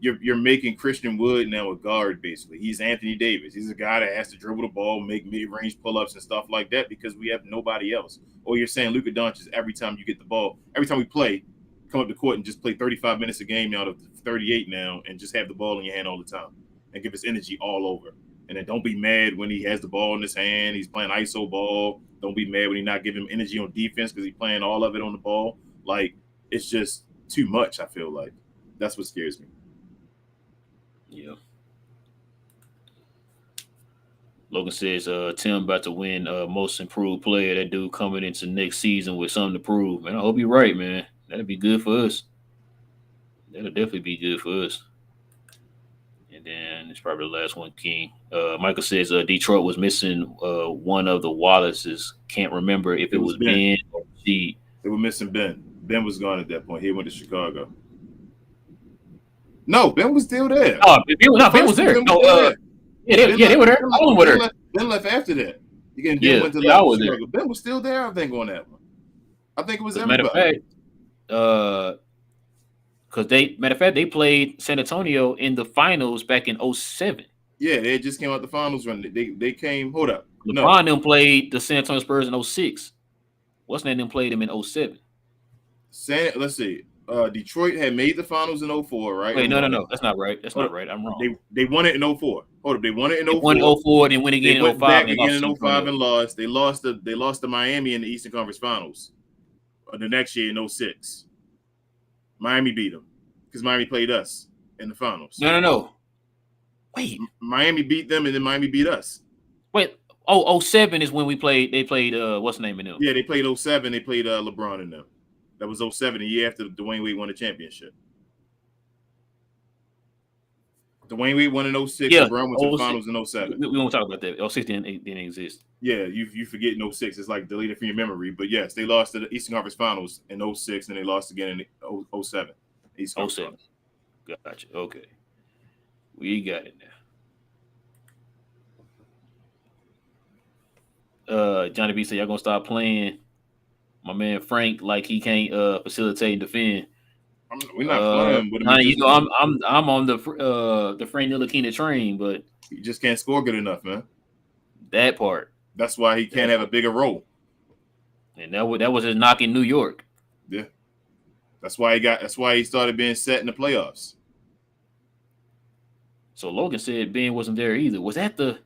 you're making Christian Wood now a guard basically. He's Anthony Davis. He's a guy that has to dribble the ball, make mid-range pull-ups and stuff like that because we have nobody else. Or you're saying Luka Doncic every time you get the ball, every time we play, come up the court and just play 35 minutes a game now to 38 now and just have the ball in your hand all the time and give us energy all over. And then don't be mad when he has the ball in his hand. He's playing ISO ball. Don't be mad when he's not giving him energy on defense because he's playing all of it on the ball. Like, it's just too much, I feel like. That's what scares me. Yeah. Logan says Tim about to win most improved player. That dude coming into next season with something to prove. Man, I hope you're right, man. That'll be good for us. That'll definitely be good for us. And then it's probably the last one, King. Michael says Detroit was missing one of the Wallaces. Can't remember if It it was was Ben. Ben or G. They were missing Ben. Ben was gone at that point. He went to Chicago. No, Ben was still there. Oh, Ben was there. Ben was No, still there. they were there. All were there. Ben left after that. Again, Ben Yeah, went to they all left were there. Chicago. Ben was still there, I think, on that one. I think it was As a matter of everybody. fact, because they played San Antonio in the finals back in 07. Yeah, they just came out the finals run. They came. Hold up. LeBron them played the San Antonio Spurs in 06. What's name them played them in 07. Let's see. Detroit had made the finals in 04, right? Wait, no. That's not right. That's not right. I'm wrong. They won it in 04. Hold up. They won it in 04. They won in 04, then win again They in went 05. back And again in lost 05 and lost. They lost to Miami in the Eastern Conference Finals. The next year in 06. Miami beat them because Miami played us in the finals. No. Wait. Miami beat them and then Miami beat us. Wait. 07 is when we played. They played what's the name of them? Yeah, they played 07. They played LeBron and them. That was 07, the year after Dwayne Wade won the championship. Dwayne Wade won in 06. Yeah, LeBron went to the finals in 07. We won't talk about that. 06 didn't exist. Yeah, you forget in 06. It's like deleted from your memory. But yes, they lost to the Eastern Conference Finals in 06, and they lost again in 07. Eastern Conference 07. Finals. Gotcha. Okay. We got it now. Johnny B said y'all gonna start playing my man Frank like he can't facilitate and defend. We're not playing with him. You know, I'm on the Frank Ntilikina train, but he just can't score good enough, man. That part. That's why he can't have a bigger role. And that was his knock in New York. Yeah. That's why he started being set in the playoffs. So Logan said Ben wasn't there either. Was that the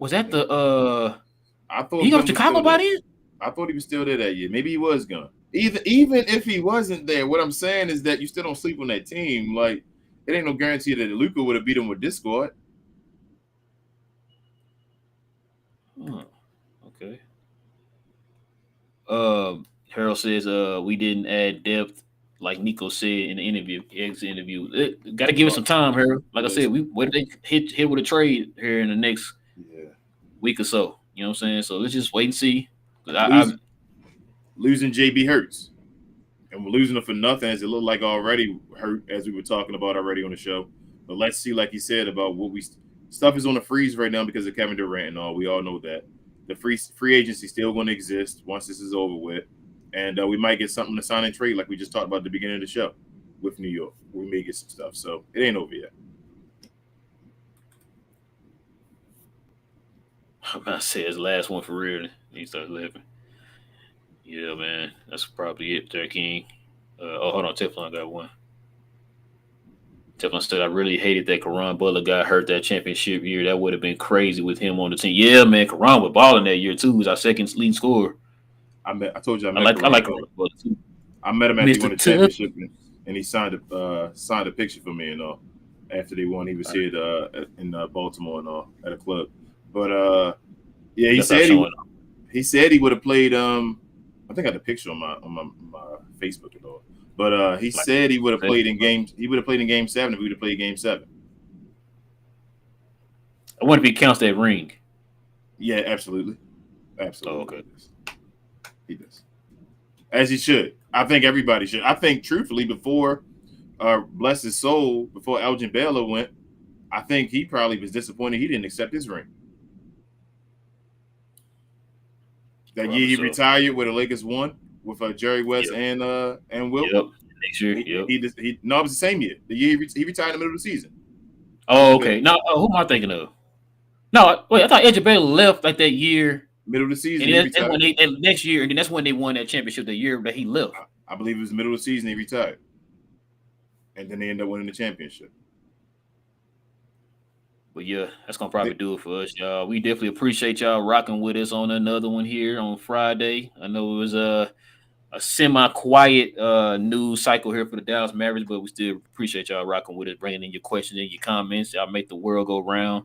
I thought he got Chicago by then? I thought he was still there that year. Maybe he was gone. Even if he wasn't there, what I'm saying is that you still don't sleep on that team. Like, it ain't no guarantee that Luka would have beat him with this squad. Okay. Harold says we didn't add depth like Nico said in the interview. Got to give it some time, Harold. Like I said, what did they hit with a trade here in the next week or so? You know what I'm saying? So let's just wait and see. Losing JB hurts, and we're losing him for nothing, as it looked like already hurt, as we were talking about already on the show. But let's see, like he said, about what stuff is on the freeze right now because of Kevin Durant and all. We all know that the free agency still going to exist once this is over with, and we might get something to sign and trade, like we just talked about at the beginning of the show with New York. We may get some stuff, so it ain't over yet. I'm about to say his last one for real. He started laughing. Yeah, man, that's probably it there, King. Hold on, Teflon got one. Teflon said, I really hated that Caron Butler got hurt that championship year. That would have been crazy with him on the team. Yeah, man, Caron was balling that year too. He was our second leading scorer. I told you I like Caron Butler too. I met him after he won the championship, and he signed a picture for me and all. After they won, he was here in Baltimore and all at a club. But yeah, he said he would have played. I think I had a picture on my Facebook and all. But he said he would have played in games. He would have played in Game 7 if we would have played Game 7. I wonder if he counts that ring. Yeah, absolutely. Oh, okay. He does. As he should. I think everybody should. I think, truthfully, before bless his soul, before Elgin Baylor went, I think he probably was disappointed he didn't accept his ring. That year he retired where the Lakers won with Jerry West and Wilt. Yep. Next year, no, it was the same year. The year he retired in the middle of the season. Oh, okay. Now, who am I thinking of? No, wait. I thought Edge Baylor left like that year, middle of the season. And that's when next year, and then that's when they won that championship. The year that he left, I believe it was the middle of the season he retired, and then they ended up winning the championship. But yeah, that's gonna probably do it for us, y'all. We definitely appreciate y'all rocking with us on another one here on Friday. I know it was a semi-quiet news cycle here for the Dallas Mavericks, but we still appreciate y'all rocking with us, bringing in your questions and your comments. Y'all make the world go round.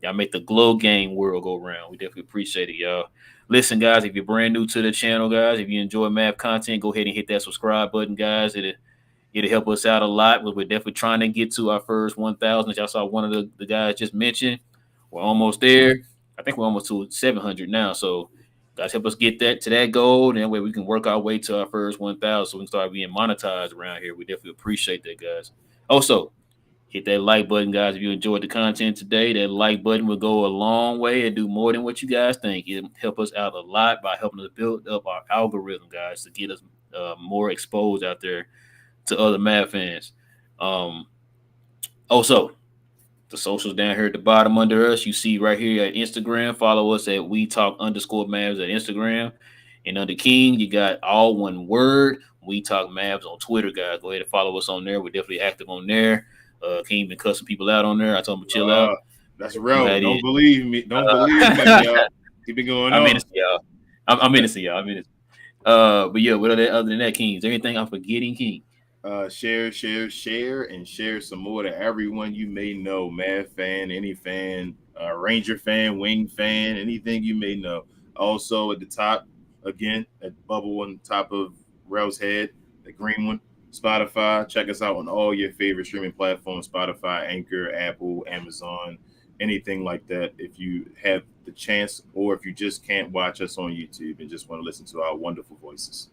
Y'all make the Glow Game world go round. We definitely appreciate it, y'all. Listen, guys, if you're brand new to the channel, guys, if you enjoy Mav content, go ahead and hit that subscribe button, guys. It'll help us out a lot. We're definitely trying to get to our first 1,000. As y'all saw one of the guys just mentioned. We're almost there. I think we're almost to 700 now. So, guys, help us get that to that goal. And that way we can work our way to our first 1,000 so we can start being monetized around here. We definitely appreciate that, guys. Also, hit that like button, guys. If you enjoyed the content today, that like button will go a long way and do more than what you guys think. It'll help us out a lot by helping us build up our algorithm, guys, to get us more exposed out there to other Mav fans. Also, the socials down here at the bottom under us, you see right here at Instagram. Follow us at WeTalk_Mavs at Instagram. And under King, you got all one word, We Talk Mavs on Twitter, guys. Go ahead and follow us on there. We're definitely active on there. King been cussing people out on there. I told him to chill out. That's real. Don't believe me. Don't believe me, y'all. He been going on. I'm innocent, y'all. I'm innocent, y'all. I'm innocent. But yeah, other than that, King, is there anything I'm forgetting, King? Share, and share some more to everyone you may know. Mav fan, any fan, Ranger fan, Wing fan, anything you may know. Also at the top, again, that bubble on top of Rel's head, the green one. Spotify. Check us out on all your favorite streaming platforms: Spotify, Anchor, Apple, Amazon, anything like that. If you have the chance, or if you just can't watch us on YouTube and just want to listen to our wonderful voices.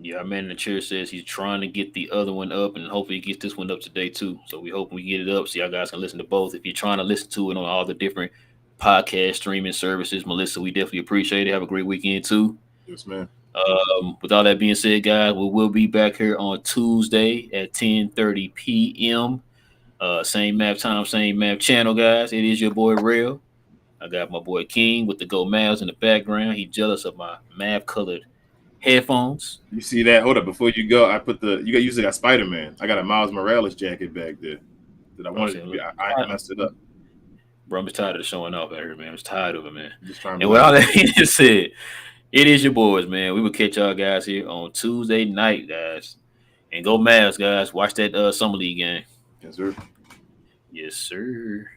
Yeah, our man in the chair says he's trying to get the other one up, and hopefully he gets this one up today too. So we hope we get it up so y'all guys can listen to both. If you're trying to listen to it on all the different podcast streaming services, Melissa, we definitely appreciate it. Have a great weekend too. Yes, man. With all that being said, guys, we will be back here on Tuesday at 10:30 p.m. Same map time, same map channel, guys. It is your boy Real. I got my boy King with the Go Mavs in the background. He jealous of my map colored headphones. You see that? Hold up, before you go, I put you usually got Spider Man. I got a Miles Morales jacket back there that I wanted to be. I messed it up. Bro, I'm just tired of showing off out here, man. I'm just tired of it, man. Just trying to And with all that being said, it is your boys, man. We will catch y'all guys here on Tuesday night, guys. And go Mavs, guys. Watch that Summer League game. Yes, sir. Yes, sir.